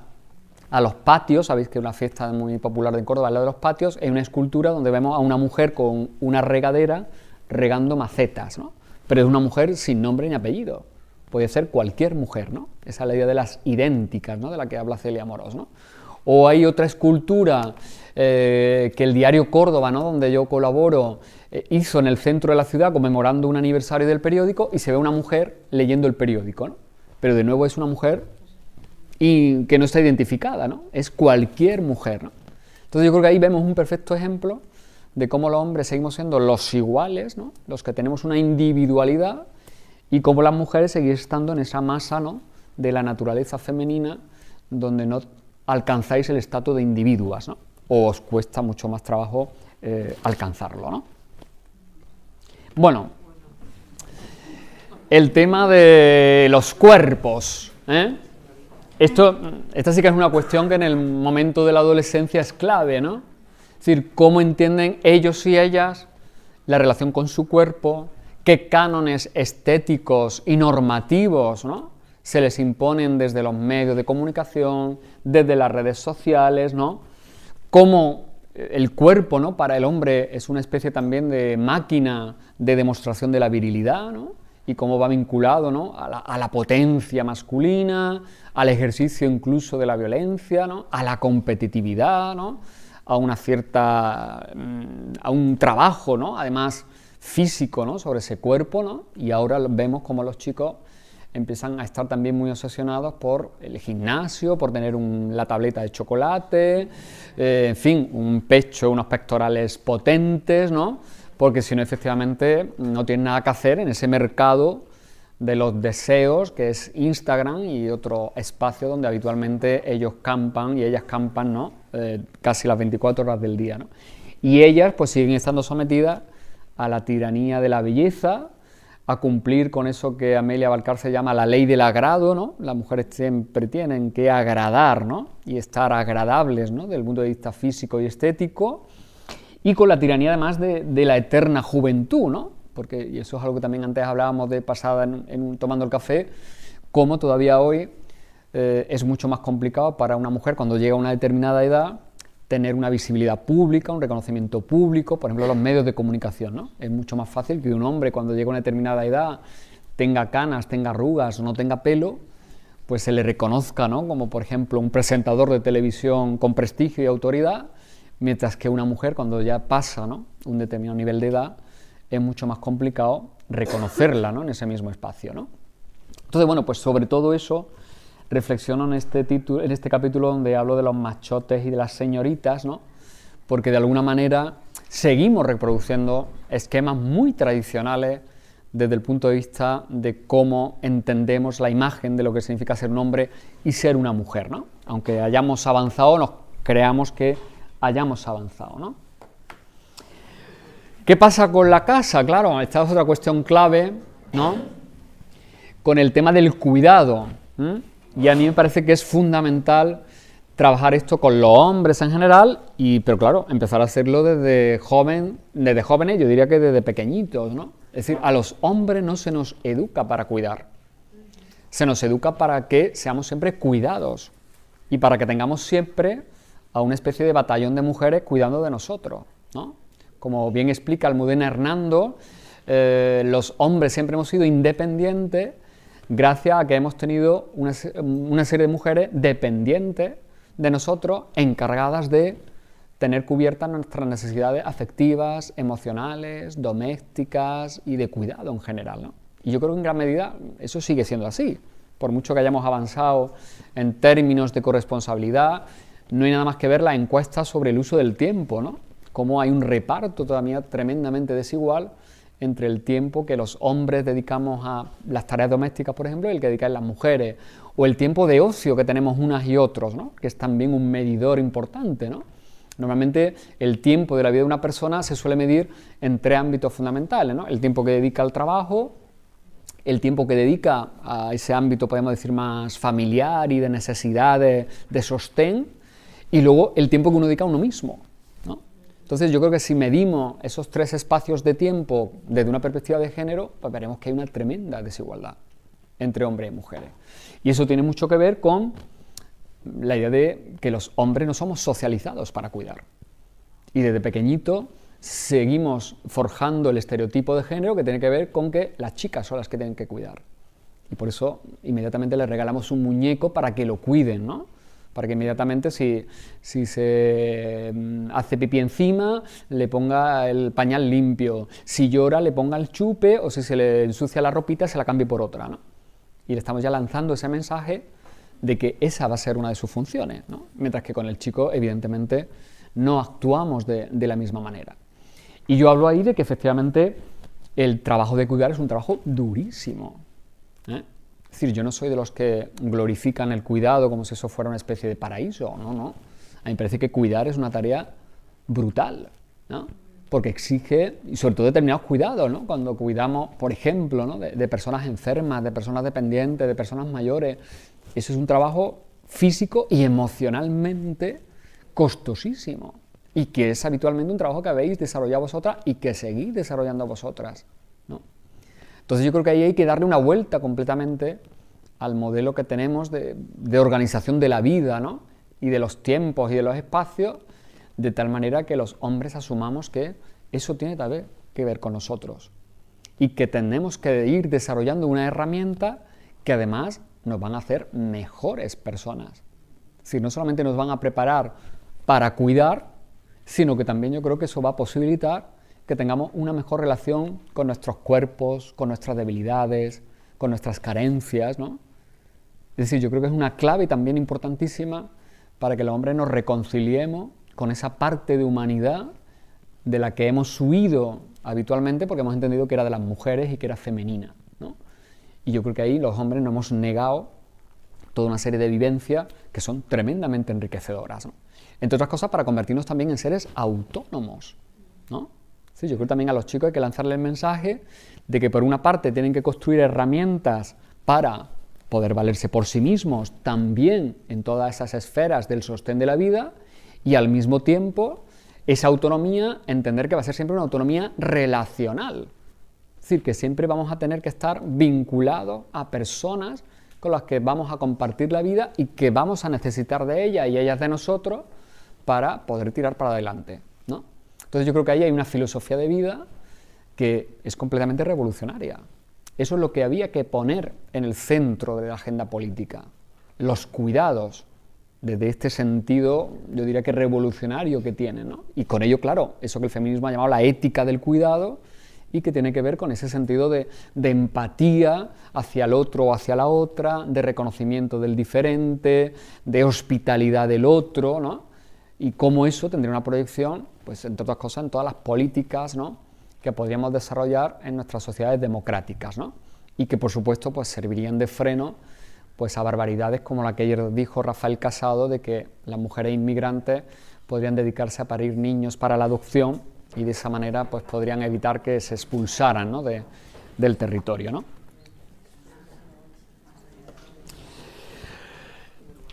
a los patios, sabéis que es una fiesta muy popular de Córdoba, la de los patios, hay una escultura donde vemos a una mujer con una regadera regando macetas, ¿no? Pero es una mujer sin nombre ni apellido, puede ser cualquier mujer, ¿no? Esa es la idea de las idénticas, ¿no? De la que habla Celia Amorós, ¿no? O hay otra escultura que el diario Córdoba, ¿no? Donde yo colaboro, hizo en el centro de la ciudad conmemorando un aniversario del periódico y se ve una mujer leyendo el periódico, ¿no? Pero de nuevo es una mujer y que no está identificada, ¿no? Es cualquier mujer, ¿no? Entonces yo creo que ahí vemos un perfecto ejemplo de cómo los hombres seguimos siendo los iguales, ¿no? Los que tenemos una individualidad, y cómo las mujeres seguís estando en esa masa, ¿no? De la naturaleza femenina, donde no alcanzáis el estatus de individuas, ¿no? O os cuesta mucho más trabajo alcanzarlo, ¿no? Bueno, el tema de los cuerpos, ¿eh? Esta sí que es una cuestión que en el momento de la adolescencia es clave, ¿no? Es decir, cómo entienden ellos y ellas la relación con su cuerpo, qué cánones estéticos y normativos, ¿no? Se les imponen desde los medios de comunicación, desde las redes sociales, ¿no? Cómo el cuerpo, ¿no? Para el hombre es una especie también de máquina de demostración de la virilidad, ¿no? Y cómo va vinculado, ¿no? a la potencia masculina, al ejercicio incluso de la violencia, ¿no? A la competitividad, ¿no? A una cierta, a un trabajo, ¿no? Además físico, ¿no? Sobre ese cuerpo, ¿no? Y ahora vemos cómo los chicos empiezan a estar también muy obsesionados por el gimnasio, por tener la tableta de chocolate, en fin, un pecho, unos pectorales potentes, ¿no? Porque si no, efectivamente, no tienen nada que hacer en ese mercado de los deseos, que es Instagram y otro espacio donde habitualmente ellos campan y ellas campan, ¿no? Casi las 24 horas del día, ¿no? Y ellas pues siguen estando sometidas a la tiranía de la belleza, a cumplir con eso que Amelia Valcárcel llama la ley del agrado, ¿no? Las mujeres siempre tienen que agradar, ¿no? Y estar agradables, ¿no? Desde el punto de vista físico y estético, y con la tiranía además de la eterna juventud, ¿no? Porque, y eso es algo que también antes hablábamos de pasada tomando el café, cómo todavía hoy es mucho más complicado para una mujer cuando llega a una determinada edad tener una visibilidad pública, un reconocimiento público, por ejemplo los medios de comunicación, ¿no? Es mucho más fácil que un hombre cuando llega a una determinada edad tenga canas, tenga arrugas o no tenga pelo, pues se le reconozca, ¿no? Como por ejemplo un presentador de televisión con prestigio y autoridad, mientras que una mujer cuando ya pasa, ¿no? Un determinado nivel de edad es mucho más complicado reconocerla, ¿no? En ese mismo espacio, ¿no? Entonces, bueno, pues sobre todo eso reflexiono en este capítulo donde hablo de los machotes y de las señoritas, ¿no? Porque de alguna manera seguimos reproduciendo esquemas muy tradicionales desde el punto de vista de cómo entendemos la imagen de lo que significa ser un hombre y ser una mujer, ¿no? Aunque hayamos avanzado, nos creamos que hayamos avanzado, ¿no? ¿Qué pasa con la casa? Claro, esta es otra cuestión clave, ¿no? Con el tema del cuidado, ¿eh? Y a mí me parece que es fundamental trabajar esto con los hombres en general, pero claro, empezar a hacerlo desde jóvenes, yo diría que desde pequeñitos, ¿no? Es decir, a los hombres no se nos educa para cuidar, se nos educa para que seamos siempre cuidados. y para que tengamos siempre a una especie de batallón de mujeres cuidando de nosotros, ¿no? Como bien explica Almudena Hernando, los hombres siempre hemos sido independientes gracias a que hemos tenido una serie de mujeres dependientes de nosotros, encargadas de tener cubiertas nuestras necesidades afectivas, emocionales, domésticas y de cuidado en general, ¿no? Y yo creo que en gran medida eso sigue siendo así. Por mucho que hayamos avanzado en términos de corresponsabilidad, no hay nada más que ver la encuesta sobre el uso del tiempo, ¿no? Cómo hay un reparto todavía tremendamente desigual entre el tiempo que los hombres dedicamos a las tareas domésticas, por ejemplo, y el que dedican las mujeres, o el tiempo de ocio que tenemos unas y otros, ¿no? Que es también un medidor importante, ¿no? Normalmente el tiempo de la vida de una persona se suele medir en 3 ámbitos fundamentales, ¿no? El tiempo que dedica al trabajo, el tiempo que dedica a ese ámbito, podemos decir, más familiar y de necesidades de sostén, y luego el tiempo que uno dedica a uno mismo, ¿no? Entonces yo creo que si medimos esos 3 espacios de tiempo desde una perspectiva de género, pues veremos que hay una tremenda desigualdad entre hombres y mujeres. Y eso tiene mucho que ver con la idea de que los hombres no somos socializados para cuidar. Y desde pequeñito seguimos forjando el estereotipo de género que tiene que ver con que las chicas son las que tienen que cuidar. Y por eso inmediatamente les regalamos un muñeco para que lo cuiden, ¿no? Para que inmediatamente si se hace pipí encima, le ponga el pañal limpio, si llora le ponga el chupe, o si se le ensucia la ropita se la cambie por otra, ¿no? Y le estamos ya lanzando ese mensaje de que esa va a ser una de sus funciones, ¿no? Mientras que con el chico evidentemente no actuamos de la misma manera. Y yo hablo ahí de que efectivamente el trabajo de cuidar es un trabajo durísimo, ¿eh? Es decir, yo no soy de los que glorifican el cuidado como si eso fuera una especie de paraíso, no, no. A mí me parece que cuidar es una tarea brutal, ¿no? Porque exige, y sobre todo determinados cuidados, ¿no? Cuando cuidamos, por ejemplo, ¿no? de personas enfermas, de personas dependientes, de personas mayores, eso es un trabajo físico y emocionalmente costosísimo, y que es habitualmente un trabajo que habéis desarrollado vosotras y que seguís desarrollando vosotras, ¿no? Entonces yo creo que ahí hay que darle una vuelta completamente al modelo que tenemos de organización de la vida, ¿no? Y de los tiempos y de los espacios, de tal manera que los hombres asumamos que eso tiene también que ver con nosotros y que tenemos que ir desarrollando una herramienta que además nos van a hacer mejores personas. Es decir, no solamente nos van a preparar para cuidar, sino que también yo creo que eso va a posibilitar que tengamos una mejor relación con nuestros cuerpos, con nuestras debilidades, con nuestras carencias, ¿no? Es decir, yo creo que es una clave también importantísima para que los hombres nos reconciliemos con esa parte de humanidad de la que hemos huido habitualmente porque hemos entendido que era de las mujeres y que era femenina, ¿no? Y yo creo que ahí los hombres nos hemos negado toda una serie de vivencias que son tremendamente enriquecedoras, ¿no? Entre otras cosas, para convertirnos también en seres autónomos, ¿no? Sí, yo creo que también a los chicos hay que lanzarles el mensaje de que por una parte tienen que construir herramientas para poder valerse por sí mismos también en todas esas esferas del sostén de la vida, y al mismo tiempo esa autonomía entender que va a ser siempre una autonomía relacional. Es decir, que siempre vamos a tener que estar vinculados a personas con las que vamos a compartir la vida y que vamos a necesitar de ellas y ellas de nosotros para poder tirar para adelante, ¿no? Entonces yo creo que ahí hay una filosofía de vida que es completamente revolucionaria. Eso es lo que había que poner en el centro de la agenda política. Los cuidados, desde este sentido, yo diría que revolucionario que tienen, ¿no? Y con ello, claro, eso que el feminismo ha llamado la ética del cuidado y que tiene que ver con ese sentido de empatía hacia el otro o hacia la otra, de reconocimiento del diferente, de hospitalidad del otro, ¿no? Y cómo eso tendría una proyección, pues entre otras cosas, en todas las políticas, ¿no?, que podríamos desarrollar en nuestras sociedades democráticas, ¿no? Y que, por supuesto, pues servirían de freno pues a barbaridades como la que ayer dijo Rafael Casado, de que las mujeres inmigrantes podrían dedicarse a parir niños para la adopción y de esa manera pues podrían evitar que se expulsaran, ¿no?, del territorio, ¿no?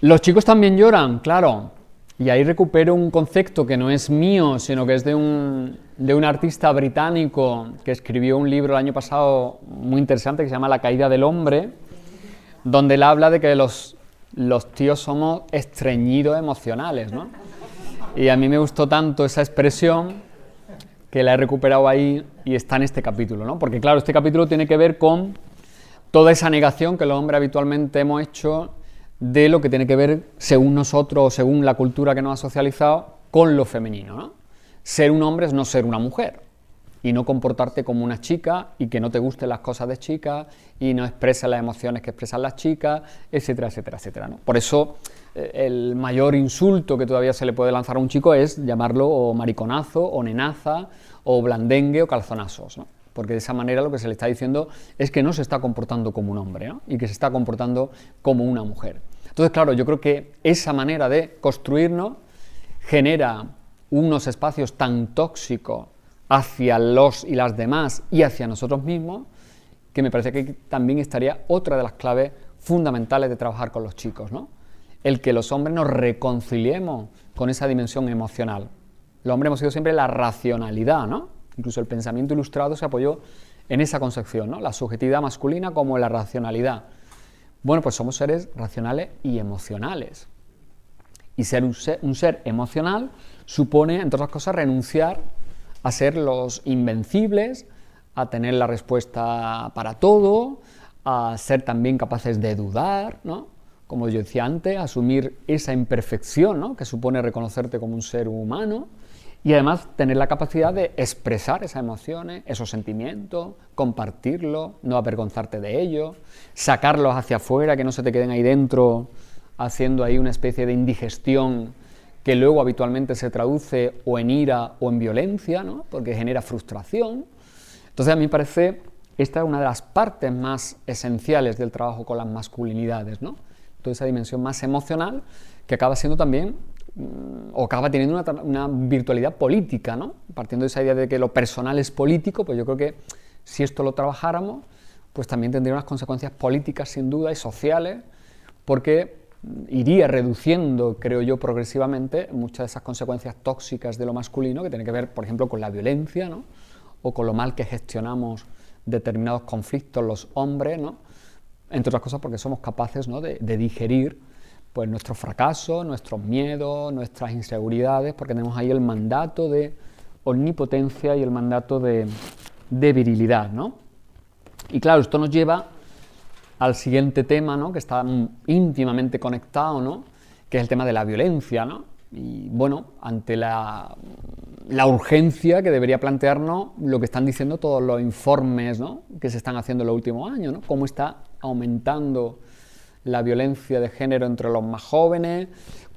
Los chicos también lloran, claro, y ahí recupero un concepto que no es mío, sino que es de un artista británico que escribió un libro el año pasado muy interesante que se llama La caída del hombre, donde él habla de que los los tíos somos estreñidos emocionales, ¿no? Y a mí me gustó tanto esa expresión que la he recuperado ahí y está en este capítulo, ¿no? Porque claro, este capítulo tiene que ver con toda esa negación que los hombres habitualmente hemos hecho de lo que tiene que ver, según nosotros o según la cultura que nos ha socializado, con lo femenino, ¿no? Ser un hombre es no ser una mujer y no comportarte como una chica y que no te gusten las cosas de chica y no expresas las emociones que expresan las chicas, etcétera, etcétera, etcétera, ¿no? Por eso el mayor insulto que todavía se le puede lanzar a un chico es llamarlo o mariconazo, o nenaza, o blandengue, o calzonazos, ¿no? Porque de esa manera lo que se le está diciendo es que no se está comportando como un hombre, ¿no? Y que se está comportando como una mujer. Entonces, claro, yo creo que esa manera de construirnos genera unos espacios tan tóxicos hacia los y las demás y hacia nosotros mismos, que me parece que también estaría otra de las claves fundamentales de trabajar con los chicos, ¿no? El que los hombres nos reconciliemos con esa dimensión emocional. Los hombres hemos sido siempre la racionalidad, ¿no? Incluso el pensamiento ilustrado se apoyó en esa concepción, ¿no? La subjetividad masculina como la racionalidad. Bueno, pues somos seres racionales y emocionales. Y ser un ser emocional supone, entre otras cosas, renunciar a ser los invencibles, a tener la respuesta para todo, a ser también capaces de dudar, ¿no? Como yo decía antes, asumir esa imperfección, ¿no? Que supone reconocerte como un ser humano y además tener la capacidad de expresar esas emociones, esos sentimientos, compartirlos, no avergonzarte de ellos, sacarlos hacia afuera, que no se te queden ahí dentro haciendo ahí una especie de indigestión que luego habitualmente se traduce o en ira o en violencia, ¿no? Porque genera frustración. Entonces a mí me parece esta es una de las partes más esenciales del trabajo con las masculinidades, ¿no? Toda esa dimensión más emocional que acaba siendo también o acaba teniendo una virtualidad política, ¿no? Partiendo de esa idea de que lo personal es político, pues yo creo que si esto lo trabajáramos, pues también tendría unas consecuencias políticas sin duda y sociales, porque iría reduciendo, creo yo, progresivamente muchas de esas consecuencias tóxicas de lo masculino que tienen que ver, por ejemplo, con la violencia, ¿no? O con lo mal que gestionamos determinados conflictos los hombres, ¿no? Entre otras cosas porque somos capaces, ¿no? de digerir pues, nuestros fracasos, nuestros miedos, nuestras inseguridades, porque tenemos ahí el mandato de omnipotencia y el mandato de virilidad, ¿no? Y claro, esto nos lleva al siguiente tema, ¿no? Que está íntimamente conectado, ¿no? Que es el tema de la violencia, ¿no? Y bueno, ante la urgencia que debería plantearnos lo que están diciendo todos los informes, ¿no? Que se están haciendo en los últimos años, ¿no? Cómo está aumentando la violencia de género entre los más jóvenes,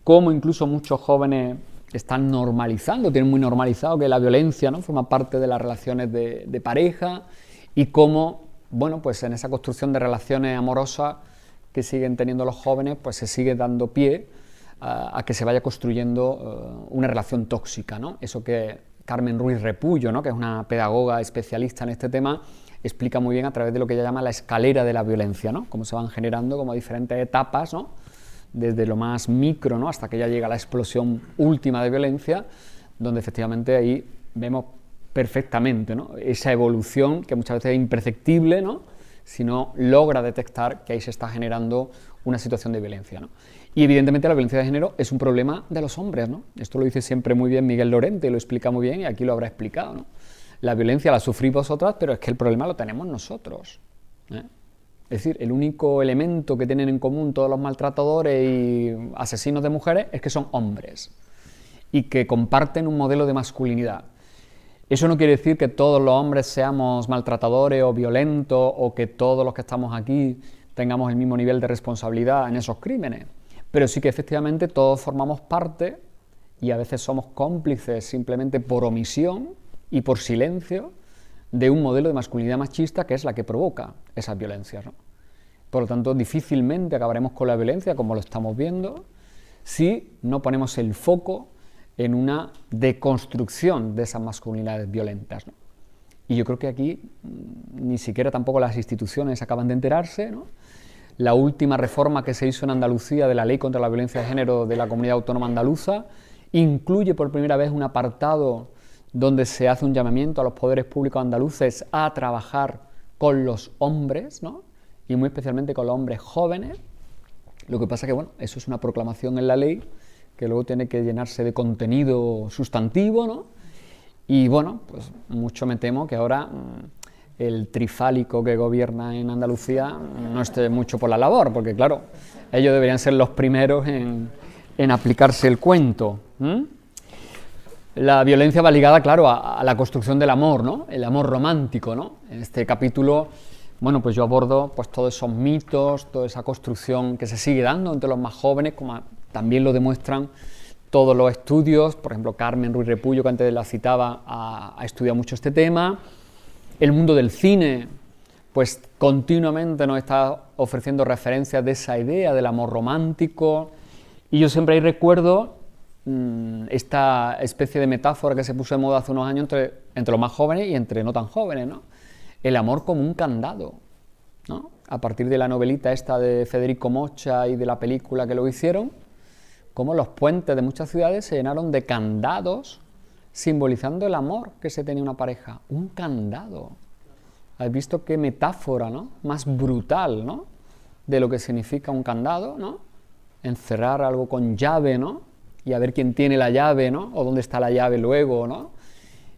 cómo incluso muchos jóvenes están normalizando, tienen muy normalizado que la violencia, ¿no? Forma parte de las relaciones de pareja y cómo, bueno, pues en esa construcción de relaciones amorosas que siguen teniendo los jóvenes, pues se sigue dando pie a que se vaya construyendo una relación tóxica, ¿no? Eso que Carmen Ruiz Repullo, ¿no? Que es una pedagoga especialista en este tema, explica muy bien a través de lo que ella llama la escalera de la violencia, ¿no? Cómo se van generando como diferentes etapas, ¿no? Desde lo más micro, ¿no? Hasta que ya llega la explosión última de violencia, donde efectivamente ahí vemos perfectamente, ¿no? Esa evolución que muchas veces es imperceptible, ¿no? Si no logra detectar que ahí se está generando una situación de violencia, ¿no? Y evidentemente la violencia de género es un problema de los hombres, ¿no? Esto lo dice siempre muy bien Miguel Lorente, lo explica muy bien y aquí lo habrá explicado, ¿no? La violencia la sufrís vosotras, pero es que el problema lo tenemos nosotros, ¿eh? Es decir, el único elemento que tienen en común todos los maltratadores y asesinos de mujeres es que son hombres y que comparten un modelo de masculinidad. Eso no quiere decir que todos los hombres seamos maltratadores o violentos o que todos los que estamos aquí tengamos el mismo nivel de responsabilidad en esos crímenes, pero sí que efectivamente todos formamos parte y a veces somos cómplices simplemente por omisión y por silencio de un modelo de masculinidad machista que es la que provoca esas violencias, ¿no? Por lo tanto, difícilmente acabaremos con la violencia como lo estamos viendo si no ponemos el foco en una deconstrucción de esas masculinidades violentas, ¿no? Y yo creo que aquí ni siquiera tampoco las instituciones acaban de enterarse, ¿no? La última reforma que se hizo en Andalucía de la Ley contra la Violencia de Género de la Comunidad Autónoma Andaluza incluye por primera vez un apartado donde se hace un llamamiento a los poderes públicos andaluces a trabajar con los hombres, ¿no? Y muy especialmente con los hombres jóvenes, Lo que pasa que, bueno, eso es una proclamación en la ley que luego tiene que llenarse de contenido sustantivo, ¿no? Y bueno, pues mucho me temo que ahora el trifálico que gobierna en Andalucía no esté mucho por la labor, porque claro, ellos deberían ser los primeros en aplicarse el cuento. La violencia va ligada, claro, a la construcción del amor, ¿no? El amor romántico, ¿no? En este capítulo, bueno, pues yo abordo pues todos esos mitos, toda esa construcción que se sigue dando entre los más jóvenes, como también lo demuestran todos los estudios. Por ejemplo, Carmen Ruiz Repullo, que antes la citaba, ha estudiado mucho este tema. El mundo del cine, pues continuamente nos está ofreciendo referencias de esa idea del amor romántico, y yo siempre ahí recuerdo esta especie de metáfora que se puso de moda hace unos años entre los más jóvenes y entre no tan jóvenes, ¿no? El amor como un candado, ¿no? A partir de la novelita esta de Federico Mocha y de la película que lo hicieron, como los puentes de muchas ciudades se llenaron de candados simbolizando el amor que se tenía una pareja. Un candado. ¿Has visto qué metáfora, ¿no? Más brutal, ¿no? De lo que significa un candado, ¿no? Encerrar algo con llave, ¿no? Y a ver quién tiene la llave, ¿no? O dónde está la llave luego, ¿no?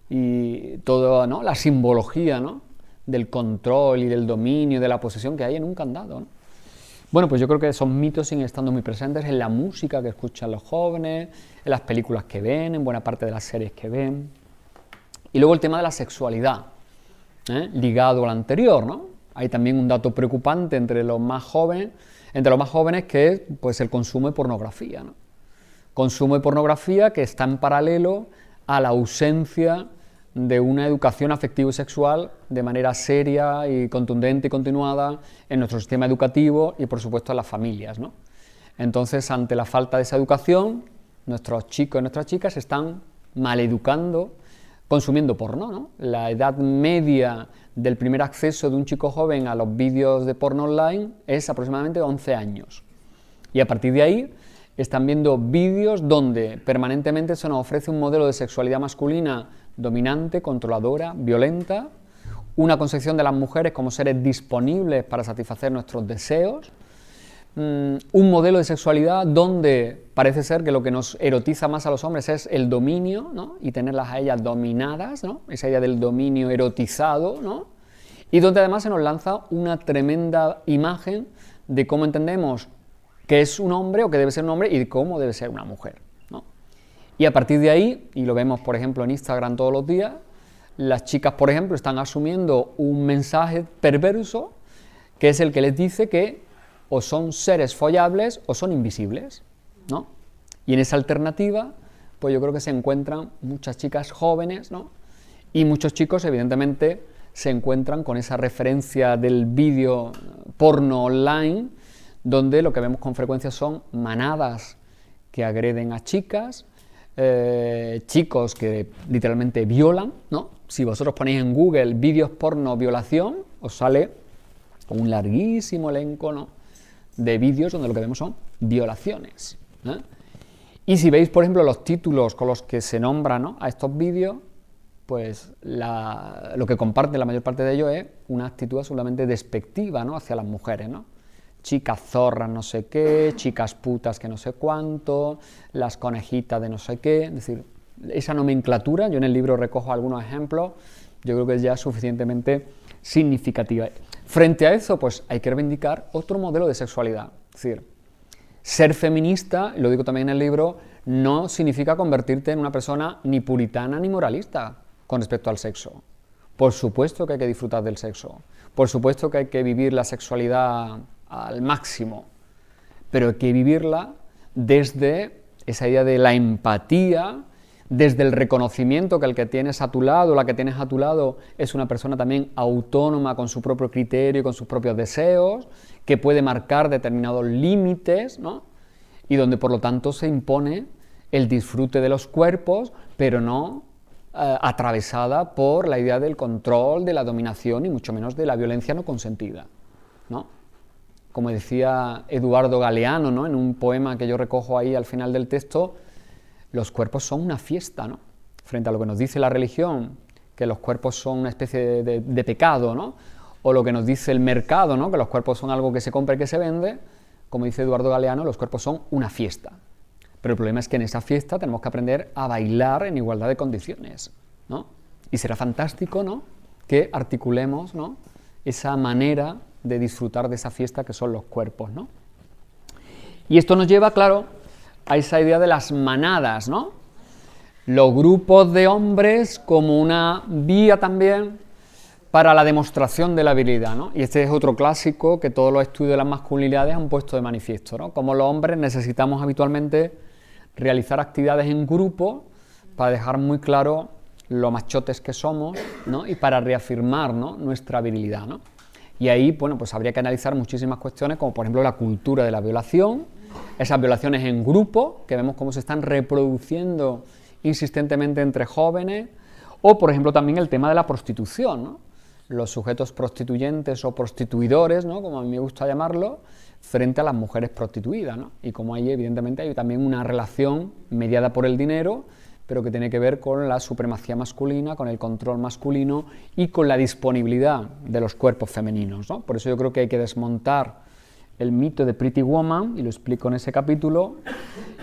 Y todo, ¿no? La simbología, ¿no? Del control y del dominio, de la posesión que hay en un candado, ¿no? Bueno, pues yo creo que esos mitos siguen estando muy presentes en la música que escuchan los jóvenes, en las películas que ven, en buena parte de las series que ven. Y luego el tema de la sexualidad, ligado al anterior, ¿no? Hay también un dato preocupante entre los más jóvenes que es pues, el consumo de pornografía, ¿no? Consumo de pornografía que está en paralelo a la ausencia de una educación afectivo y sexual de manera seria y contundente y continuada en nuestro sistema educativo y, por supuesto, en las familias, ¿no? Entonces, ante la falta de esa educación, nuestros chicos y nuestras chicas se están maleducando, consumiendo porno, ¿no? La edad media del primer acceso de un chico joven a los vídeos de porno online es aproximadamente 11 años. Y a partir de ahí están viendo vídeos donde permanentemente se nos ofrece un modelo de sexualidad masculina dominante, controladora, violenta, una concepción de las mujeres como seres disponibles para satisfacer nuestros deseos, un modelo de sexualidad donde parece ser que lo que nos erotiza más a los hombres es el dominio, ¿no? Y tenerlas a ellas dominadas, ¿no? Esa idea del dominio erotizado, ¿no? Y donde además se nos lanza una tremenda imagen de cómo entendemos que es un hombre o que debe ser un hombre y de cómo debe ser una mujer, ¿no? Y a partir de ahí, y lo vemos por ejemplo en Instagram todos los días, las chicas por ejemplo están asumiendo un mensaje perverso que es el que les dice que o son seres follables o son invisibles, ¿no? Y en esa alternativa, pues yo creo que se encuentran muchas chicas jóvenes, ¿no? Y muchos chicos evidentemente se encuentran con esa referencia del vídeo porno online, donde lo que vemos con frecuencia son manadas que agreden a chicas, chicos que literalmente violan, ¿no? Si vosotros ponéis en Google vídeos porno violación, os sale un larguísimo elenco, ¿no? De vídeos donde lo que vemos son violaciones, ¿eh? Y si veis, por ejemplo, los títulos con los que se nombran, ¿no? A estos vídeos, pues lo que comparten la mayor parte de ellos es una actitud absolutamente despectiva, ¿no? Hacia las mujeres, ¿no? Chicas zorras no sé qué, chicas putas que no sé cuánto, las conejitas de no sé qué, es decir, esa nomenclatura, yo en el libro recojo algunos ejemplos, yo creo que es ya suficientemente significativa. Frente a eso, pues hay que reivindicar otro modelo de sexualidad, es decir, ser feminista, lo digo también en el libro, no significa convertirte en una persona ni puritana ni moralista con respecto al sexo. Por supuesto que hay que disfrutar del sexo, por supuesto que hay que vivir la sexualidad al máximo, pero hay que vivirla desde esa idea de la empatía, desde el reconocimiento que el que tienes a tu lado, la que tienes a tu lado, es una persona también autónoma con su propio criterio y con sus propios deseos, que puede marcar determinados límites, ¿no? Y donde por lo tanto se impone el disfrute de los cuerpos, pero no atravesada por la idea del control, de la dominación y mucho menos de la violencia no consentida, ¿no? Como decía Eduardo Galeano, ¿no? En un poema que yo recojo ahí al final del texto, los cuerpos son una fiesta, ¿no? Frente a lo que nos dice la religión, que los cuerpos son una especie de pecado, ¿no? O lo que nos dice el mercado, ¿no? Que los cuerpos son algo que se compra y que se vende, como dice Eduardo Galeano, los cuerpos son una fiesta. Pero el problema es que en esa fiesta tenemos que aprender a bailar en igualdad de condiciones, ¿no? Y será fantástico, ¿no?, que articulemos, ¿no?, esa manera de disfrutar de esa fiesta que son los cuerpos, ¿no? Y esto nos lleva, claro, a esa idea de las manadas, ¿no? Los grupos de hombres como una vía también para la demostración de la virilidad, ¿no? Y este es otro clásico que todos los estudios de las masculinidades han puesto de manifiesto, ¿no? Como los hombres necesitamos habitualmente realizar actividades en grupo para dejar muy claro lo machotes que somos, ¿no?, y para reafirmar, ¿no?, nuestra virilidad, ¿no? Y ahí, bueno, pues habría que analizar muchísimas cuestiones, como por ejemplo la cultura de la violación, esas violaciones en grupo, que vemos cómo se están reproduciendo insistentemente entre jóvenes, o por ejemplo también el tema de la prostitución, ¿no?, los sujetos prostituyentes o prostituidores, ¿no?, como a mí me gusta llamarlo, frente a las mujeres prostituidas, ¿no? Y como ahí evidentemente hay también una relación mediada por el dinero, pero que tiene que ver con la supremacía masculina, con el control masculino y con la disponibilidad de los cuerpos femeninos, ¿no? Por eso yo creo que hay que desmontar el mito de Pretty Woman, y lo explico en ese capítulo,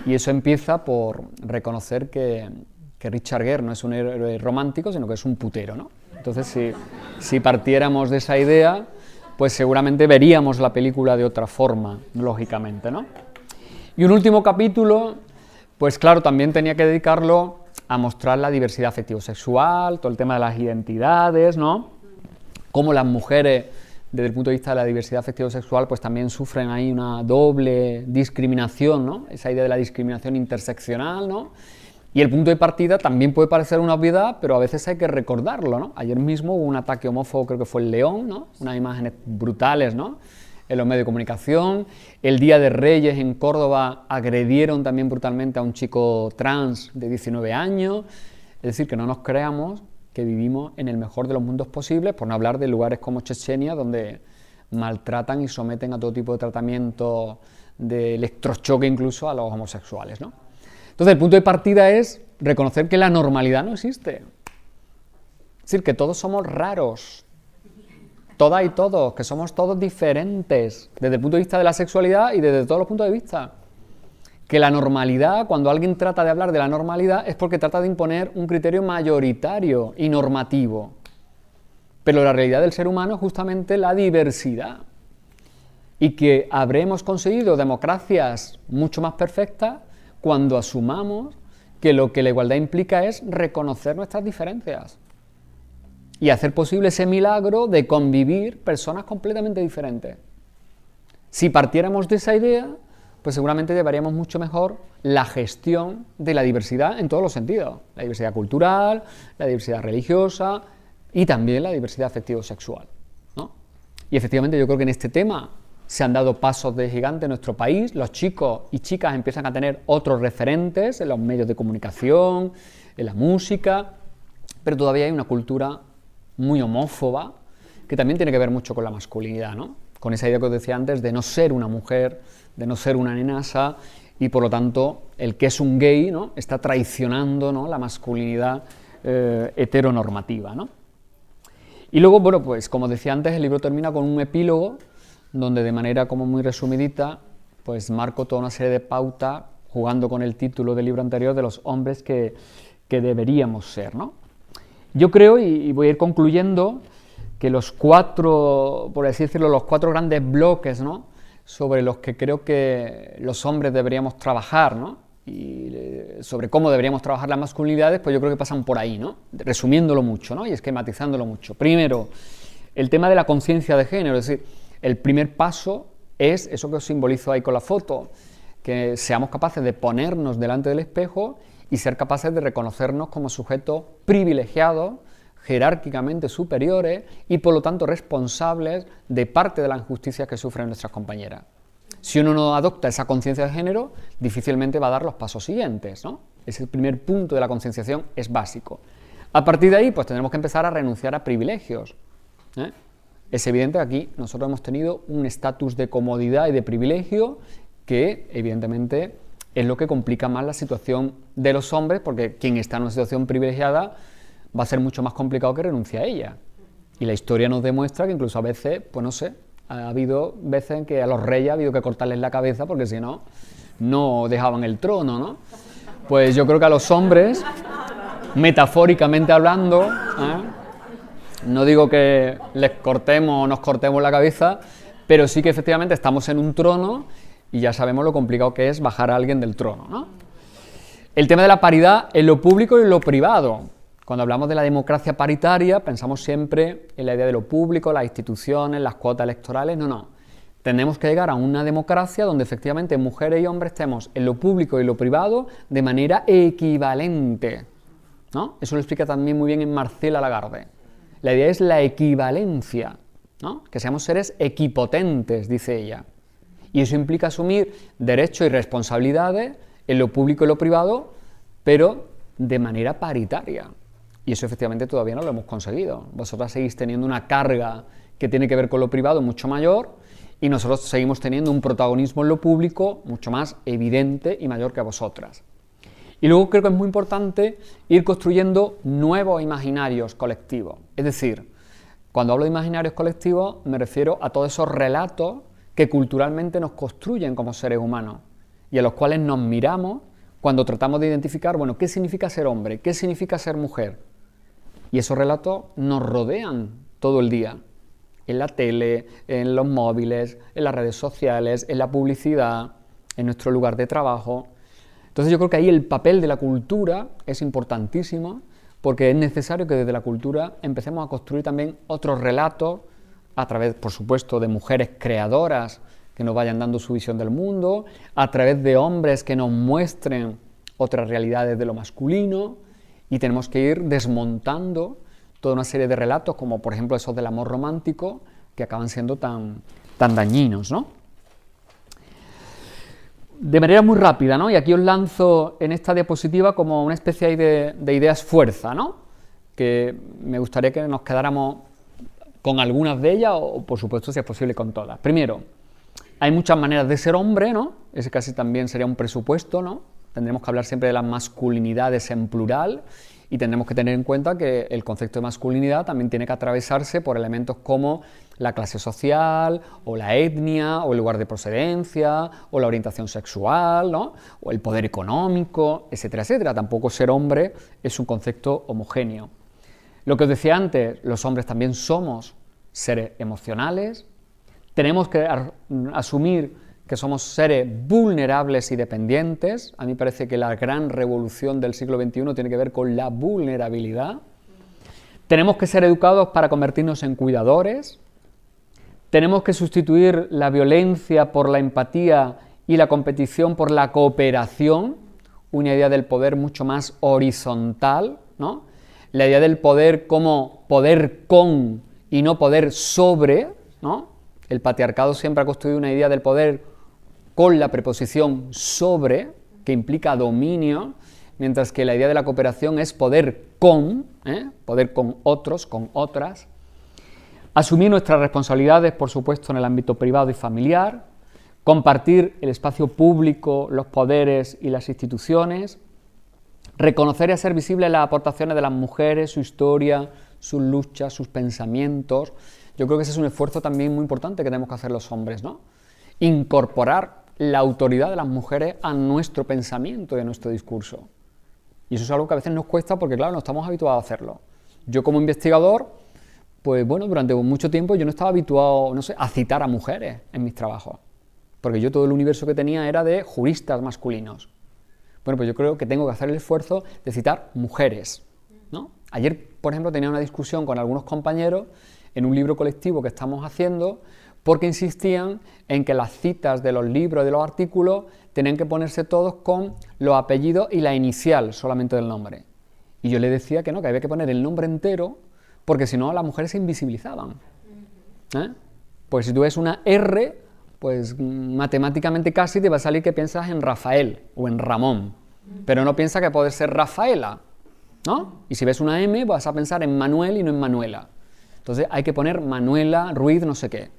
y eso empieza por reconocer que Richard Gere no es un héroe romántico, sino que es un putero, ¿no? Entonces, si partiéramos de esa idea, pues seguramente veríamos la película de otra forma, lógicamente, ¿no? Y un último capítulo, pues claro, también tenía que dedicarlo a mostrar la diversidad afectivo-sexual, todo el tema de las identidades, ¿no? Cómo las mujeres, desde el punto de vista de la diversidad afectivo-sexual, pues también sufren ahí una doble discriminación, ¿no? Esa idea de la discriminación interseccional, ¿no? Y el punto de partida también puede parecer una obviedad, pero a veces hay que recordarlo, ¿no? Ayer mismo hubo un ataque homófobo, creo que fue en León, ¿no? Unas imágenes brutales, ¿no?, en los medios de comunicación. El Día de Reyes en Córdoba agredieron también brutalmente a un chico trans de 19 años. Es decir, que no nos creamos que vivimos en el mejor de los mundos posibles, por no hablar de lugares como Chechenia, donde maltratan y someten a todo tipo de tratamiento de electrochoque incluso a los homosexuales, ¿no? Entonces, el punto de partida es reconocer que la normalidad no existe. Es decir, que todos somos raros, todas y todos, que somos todos diferentes, desde el punto de vista de la sexualidad y desde todos los puntos de vista. Que la normalidad, cuando alguien trata de hablar de la normalidad, es porque trata de imponer un criterio mayoritario y normativo. Pero la realidad del ser humano es justamente la diversidad. Y que habremos conseguido democracias mucho más perfectas cuando asumamos que lo que la igualdad implica es reconocer nuestras diferencias y hacer posible ese milagro de convivir personas completamente diferentes. Si partiéramos de esa idea, pues seguramente llevaríamos mucho mejor la gestión de la diversidad en todos los sentidos. La diversidad cultural, la diversidad religiosa y también la diversidad afectivo-sexual, ¿no? Y efectivamente yo creo que en este tema se han dado pasos de gigante en nuestro país. Los chicos y chicas empiezan a tener otros referentes en los medios de comunicación, en la música, pero todavía hay una cultura muy homófoba que también tiene que ver mucho con la masculinidad, ¿no? Con esa idea que os decía antes de no ser una mujer, de no ser una nenasa, y por lo tanto el que es un gay, ¿no?, está traicionando, ¿no?, la masculinidad heteronormativa, ¿no? Y luego, bueno, pues como decía antes, el libro termina con un epílogo donde de manera como muy resumidita, pues marco toda una serie de pautas, jugando con el título del libro anterior, de los hombres que deberíamos ser, ¿no? Yo creo, y voy a ir concluyendo, que los cuatro, por así decirlo, los cuatro grandes bloques, ¿no?, sobre los que creo que los hombres deberíamos trabajar, ¿no?, y sobre cómo deberíamos trabajar las masculinidades, pues yo creo que pasan por ahí, ¿no?, resumiéndolo mucho, ¿no?, y esquematizándolo mucho. Primero, el tema de la conciencia de género, es decir, el primer paso es eso que os simbolizo ahí con la foto, que seamos capaces de ponernos delante del espejo y ser capaces de reconocernos como sujetos privilegiados, jerárquicamente superiores y por lo tanto responsables de parte de las injusticias que sufren nuestras compañeras. Si uno no adopta esa conciencia de género, difícilmente va a dar los pasos siguientes, ¿no? Ese primer punto de la concienciación es básico. A partir de ahí, pues tendremos que empezar a renunciar a privilegios, ¿eh? Es evidente que aquí nosotros hemos tenido un estatus de comodidad y de privilegio que, evidentemente, es lo que complica más la situación de los hombres, porque quien está en una situación privilegiada va a ser mucho más complicado que renuncie a ella. Y la historia nos demuestra que incluso a veces, pues no sé, Ha habido veces en que a los reyes ha habido que cortarles la cabeza porque si no, no dejaban el trono, ¿no? Pues yo creo que a los hombres, metafóricamente hablando, no digo que les cortemos o nos cortemos la cabeza, pero sí que efectivamente estamos en un trono y ya sabemos lo complicado que es bajar a alguien del trono, ¿no? El tema de la paridad en lo público y en lo privado. Cuando hablamos de la democracia paritaria, pensamos siempre en la idea de lo público, las instituciones, las cuotas electorales. No. Tenemos que llegar a una democracia donde efectivamente mujeres y hombres estemos en lo público y lo privado de manera equivalente, ¿no? Eso lo explica también muy bien en Marcela Lagarde. La idea es la equivalencia, ¿no? Que seamos seres equipotentes, dice ella. Y eso implica asumir derechos y responsabilidades en lo público y lo privado, pero de manera paritaria. Y eso efectivamente todavía no lo hemos conseguido. Vosotras seguís teniendo una carga que tiene que ver con lo privado mucho mayor y nosotros seguimos teniendo un protagonismo en lo público mucho más evidente y mayor que vosotras. Y luego creo que es muy importante ir construyendo nuevos imaginarios colectivos. Es decir, cuando hablo de imaginarios colectivos me refiero a todos esos relatos que culturalmente nos construyen como seres humanos y a los cuales nos miramos cuando tratamos de identificar, bueno, ¿qué significa ser hombre? ¿Qué significa ser mujer? Y esos relatos nos rodean todo el día, en la tele, en los móviles, en las redes sociales, en la publicidad, en nuestro lugar de trabajo. Entonces yo creo que ahí el papel de la cultura es importantísimo porque es necesario que desde la cultura empecemos a construir también otros relatos a través, por supuesto, de mujeres creadoras que nos vayan dando su visión del mundo, a través de hombres que nos muestren otras realidades de lo masculino, y tenemos que ir desmontando toda una serie de relatos, como por ejemplo esos del amor romántico, que acaban siendo tan dañinos, ¿no? De manera muy rápida, ¿no? Y aquí os lanzo en esta diapositiva como una especie de ideas fuerza, ¿no? Que me gustaría que nos quedáramos con algunas de ellas, o por supuesto, si es posible, con todas. Primero, hay muchas maneras de ser hombre, ¿no? Ese casi también sería un presupuesto, ¿no? Tendremos que hablar siempre de las masculinidades en plural y tendremos que tener en cuenta que el concepto de masculinidad también tiene que atravesarse por elementos como la clase social, o la etnia, o el lugar de procedencia, o la orientación sexual, ¿no? O el poder económico, etcétera, etcétera. Tampoco ser hombre es un concepto homogéneo. Lo que os decía antes, los hombres también somos seres emocionales, tenemos que asumir que somos seres vulnerables y dependientes. A mí me parece que la gran revolución del siglo XXI tiene que ver con la vulnerabilidad. Tenemos que ser educados para convertirnos en cuidadores. Tenemos que sustituir la violencia por la empatía y la competición por la cooperación, una idea del poder mucho más horizontal, ¿no? La idea del poder como poder con y no poder sobre, ¿no? El patriarcado siempre ha construido una idea del poder con la preposición sobre, que implica dominio, mientras que la idea de la cooperación es poder con otros, con otras. Asumir nuestras responsabilidades, por supuesto, en el ámbito privado y familiar, compartir el espacio público, los poderes y las instituciones, reconocer y hacer visibles las aportaciones de las mujeres, su historia, sus luchas, sus pensamientos. Yo creo que ese es un esfuerzo también muy importante que tenemos que hacer los hombres, ¿no? Incorporar la autoridad de las mujeres a nuestro pensamiento y a nuestro discurso. Y eso es algo que a veces nos cuesta porque, claro, no estamos habituados a hacerlo. Yo como investigador, pues bueno, durante mucho tiempo yo no estaba habituado, no sé, a citar a mujeres en mis trabajos. Porque yo todo el universo que tenía era de juristas masculinos. Bueno, pues yo creo que tengo que hacer el esfuerzo de citar mujeres, ¿no? Ayer, por ejemplo, tenía una discusión con algunos compañeros en un libro colectivo que estamos haciendo porque insistían en que las citas de los libros y de los artículos tenían que ponerse todos con los apellidos y la inicial solamente del nombre. Y yo le decía que no, que había que poner el nombre entero porque si no las mujeres se invisibilizaban. Pues si tú ves una R, pues matemáticamente casi te va a salir que piensas en Rafael o en Ramón, pero no piensas que puede ser Rafaela, ¿no? Y si ves una M vas a pensar en Manuel y no en Manuela. Entonces hay que poner Manuela, Ruiz, no sé qué.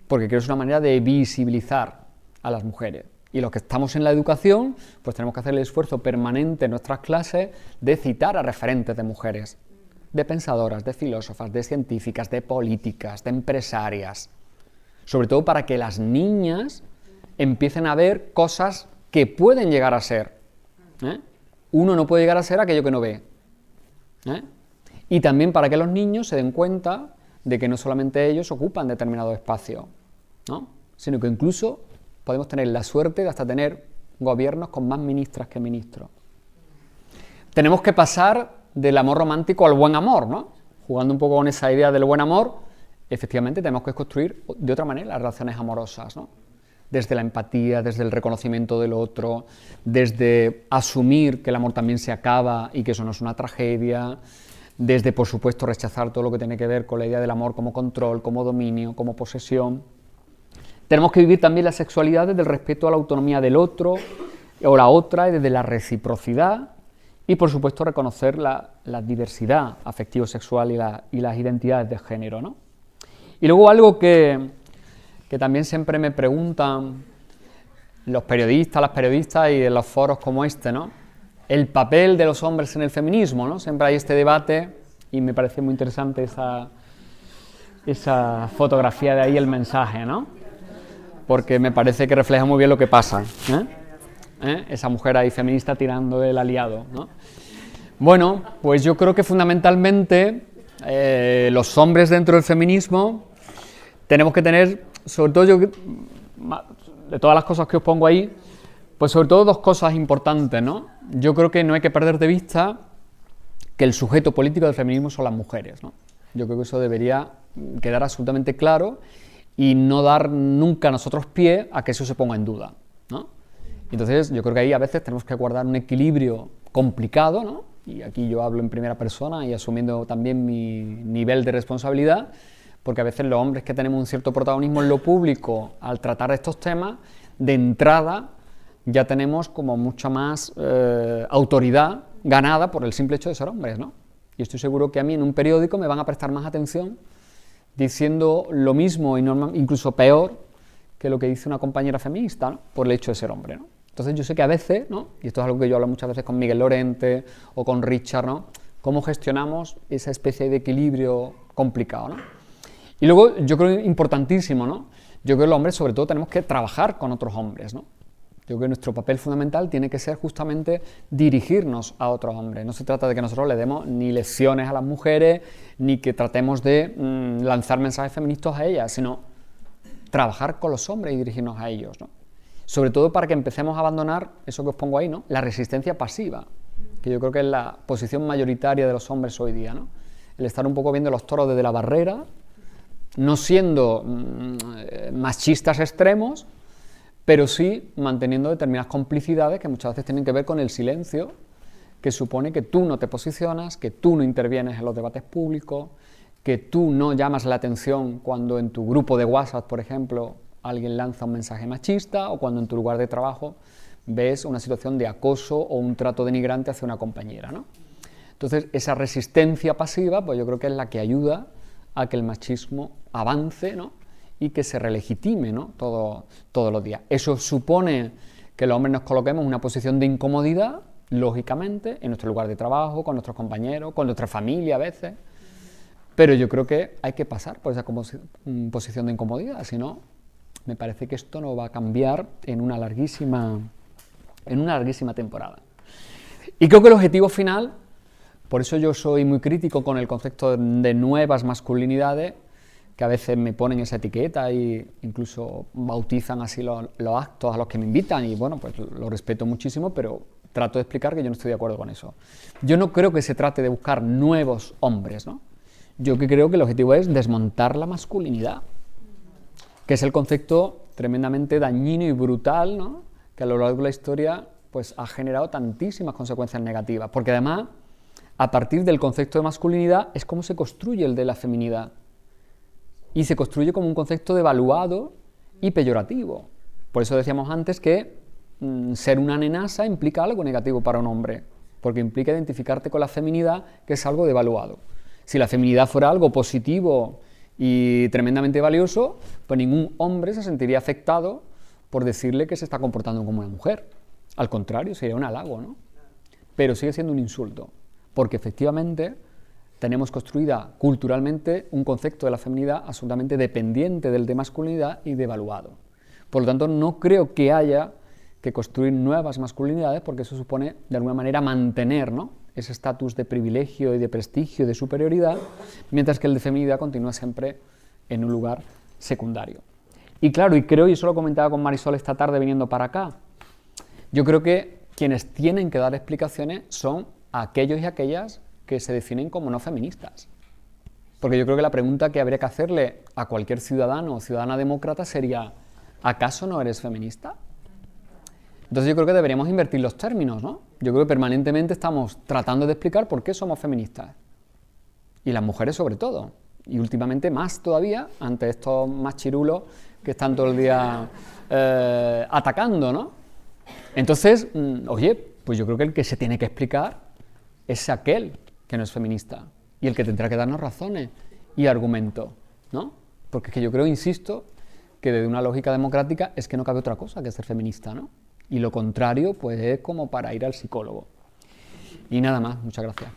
Porque creo que es una manera de visibilizar a las mujeres. Y los que estamos en la educación, pues tenemos que hacer el esfuerzo permanente en nuestras clases de citar a referentes de mujeres. de pensadoras, de filósofas, de científicas, de políticas, de empresarias, sobre todo para que las niñas empiecen a ver cosas que pueden llegar a ser. Uno no puede llegar a ser aquello que no ve. Y también para que los niños se den cuenta de que no solamente ellos ocupan determinado espacio, ¿no? Sino que incluso podemos tener la suerte de hasta tener gobiernos con más ministras que ministros. Tenemos que pasar del amor romántico al buen amor, ¿no? Jugando un poco con esa idea del buen amor, efectivamente tenemos que construir de otra manera las relaciones amorosas, ¿no? Desde la empatía, desde el reconocimiento del otro, desde asumir que el amor también se acaba y que eso no es una tragedia, desde, por supuesto, rechazar todo lo que tiene que ver con la idea del amor como control, como dominio, como posesión. Tenemos que vivir también la sexualidad desde el respeto a la autonomía del otro o la otra y desde la reciprocidad y, por supuesto, reconocer la diversidad afectivo-sexual y las identidades de género, ¿no? Y luego algo que también siempre me preguntan los periodistas, las periodistas y en los foros como este, ¿no? El papel de los hombres en el feminismo, ¿no? Siempre hay este debate y me parece muy interesante esa fotografía de ahí, el mensaje, ¿no? Porque me parece que refleja muy bien lo que pasa, esa mujer ahí feminista tirando el aliado, ¿no? Bueno, pues yo creo que fundamentalmente los hombres dentro del feminismo tenemos que tener, sobre todo yo, de todas las cosas que os pongo ahí, pues sobre todo dos cosas importantes, ¿no? Yo creo que no hay que perder de vista que el sujeto político del feminismo son las mujeres, ¿no? Yo creo que eso debería quedar absolutamente claro y no dar nunca a nosotros pie a que eso se ponga en duda, ¿no? Entonces yo creo que ahí a veces tenemos que guardar un equilibrio complicado, ¿no? Y aquí yo hablo en primera persona y asumiendo también mi nivel de responsabilidad, porque a veces los hombres que tenemos un cierto protagonismo en lo público al tratar estos temas, de entrada ya tenemos como mucha más autoridad ganada por el simple hecho de ser hombres, ¿no? Y estoy seguro que a mí en un periódico me van a prestar más atención diciendo lo mismo y incluso peor que lo que dice una compañera feminista, ¿no? Por el hecho de ser hombre, ¿no? Entonces yo sé que a veces, ¿no? Y esto es algo que yo hablo muchas veces con Miguel Lorente o con Richard, ¿no? Cómo gestionamos esa especie de equilibrio complicado, ¿no? Y luego yo creo importantísimo, ¿no? Yo creo que los hombres sobre todo tenemos que trabajar con otros hombres, ¿no? Yo creo que nuestro papel fundamental tiene que ser justamente dirigirnos a otros hombres. No se trata de que nosotros le demos ni lecciones a las mujeres, ni que tratemos de lanzar mensajes feministas a ellas, sino trabajar con los hombres y dirigirnos a ellos, ¿no? Sobre todo para que empecemos a abandonar eso que os pongo ahí, ¿no? La resistencia pasiva, que yo creo que es la posición mayoritaria de los hombres hoy día, ¿no? El estar un poco viendo los toros desde la barrera, no siendo machistas extremos, pero sí manteniendo determinadas complicidades que muchas veces tienen que ver con el silencio, que supone que tú no te posicionas, que tú no intervienes en los debates públicos, que tú no llamas la atención cuando en tu grupo de WhatsApp, por ejemplo, alguien lanza un mensaje machista, o cuando en tu lugar de trabajo ves una situación de acoso o un trato denigrante hacia una compañera, ¿no? Entonces, esa resistencia pasiva, pues yo creo que es la que ayuda a que el machismo avance, ¿no? Y que se relegitime, ¿no? Todos los días. Eso supone que los hombres nos coloquemos en una posición de incomodidad, lógicamente, en nuestro lugar de trabajo, con nuestros compañeros, con nuestra familia a veces, pero yo creo que hay que pasar por esa posición de incomodidad, si no, me parece que esto no va a cambiar en una larguísima temporada. Y creo que el objetivo final, por eso yo soy muy crítico con el concepto de nuevas masculinidades, que a veces me ponen esa etiqueta e incluso bautizan así los actos a los que me invitan, y bueno, pues lo respeto muchísimo, pero trato de explicar que yo no estoy de acuerdo con eso. Yo no creo que se trate de buscar nuevos hombres, ¿no? Yo creo que el objetivo es desmontar la masculinidad, que es el concepto tremendamente dañino y brutal, ¿no? Que a lo largo de la historia pues, ha generado tantísimas consecuencias negativas, porque además, a partir del concepto de masculinidad, es como se construye el de la feminidad. Y se construye como un concepto devaluado y peyorativo. Por eso decíamos antes que ser una nenasa implica algo negativo para un hombre, porque implica identificarte con la feminidad, que es algo devaluado. Si la feminidad fuera algo positivo y tremendamente valioso, pues ningún hombre se sentiría afectado por decirle que se está comportando como una mujer. Al contrario, sería un halago, ¿no? Pero sigue siendo un insulto, porque efectivamente tenemos construida culturalmente un concepto de la feminidad absolutamente dependiente del de masculinidad y devaluado. Por lo tanto, no creo que haya que construir nuevas masculinidades, porque eso supone, de alguna manera, mantener, ¿no?, ese estatus de privilegio y de prestigio, de superioridad, mientras que el de feminidad continúa siempre en un lugar secundario. Y claro, y creo, y eso lo comentaba con Marisol esta tarde viniendo para acá, yo creo que quienes tienen que dar explicaciones son aquellos y aquellas que se definen como no feministas. Porque yo creo que la pregunta que habría que hacerle a cualquier ciudadano o ciudadana demócrata sería: ¿acaso no eres feminista? Entonces yo creo que deberíamos invertir los términos, ¿no? Yo creo que permanentemente estamos tratando de explicar por qué somos feministas. Y las mujeres sobre todo. Y últimamente más todavía, ante estos machirulos que están todo el día atacando, ¿no? Entonces, oye, pues yo creo que el que se tiene que explicar es aquel que no es feminista. Y el que tendrá que darnos razones y argumentos, ¿no? Porque es que yo creo, insisto, que desde una lógica democrática es que no cabe otra cosa que ser feminista, ¿no? Y lo contrario, pues es como para ir al psicólogo. Y nada más, muchas gracias.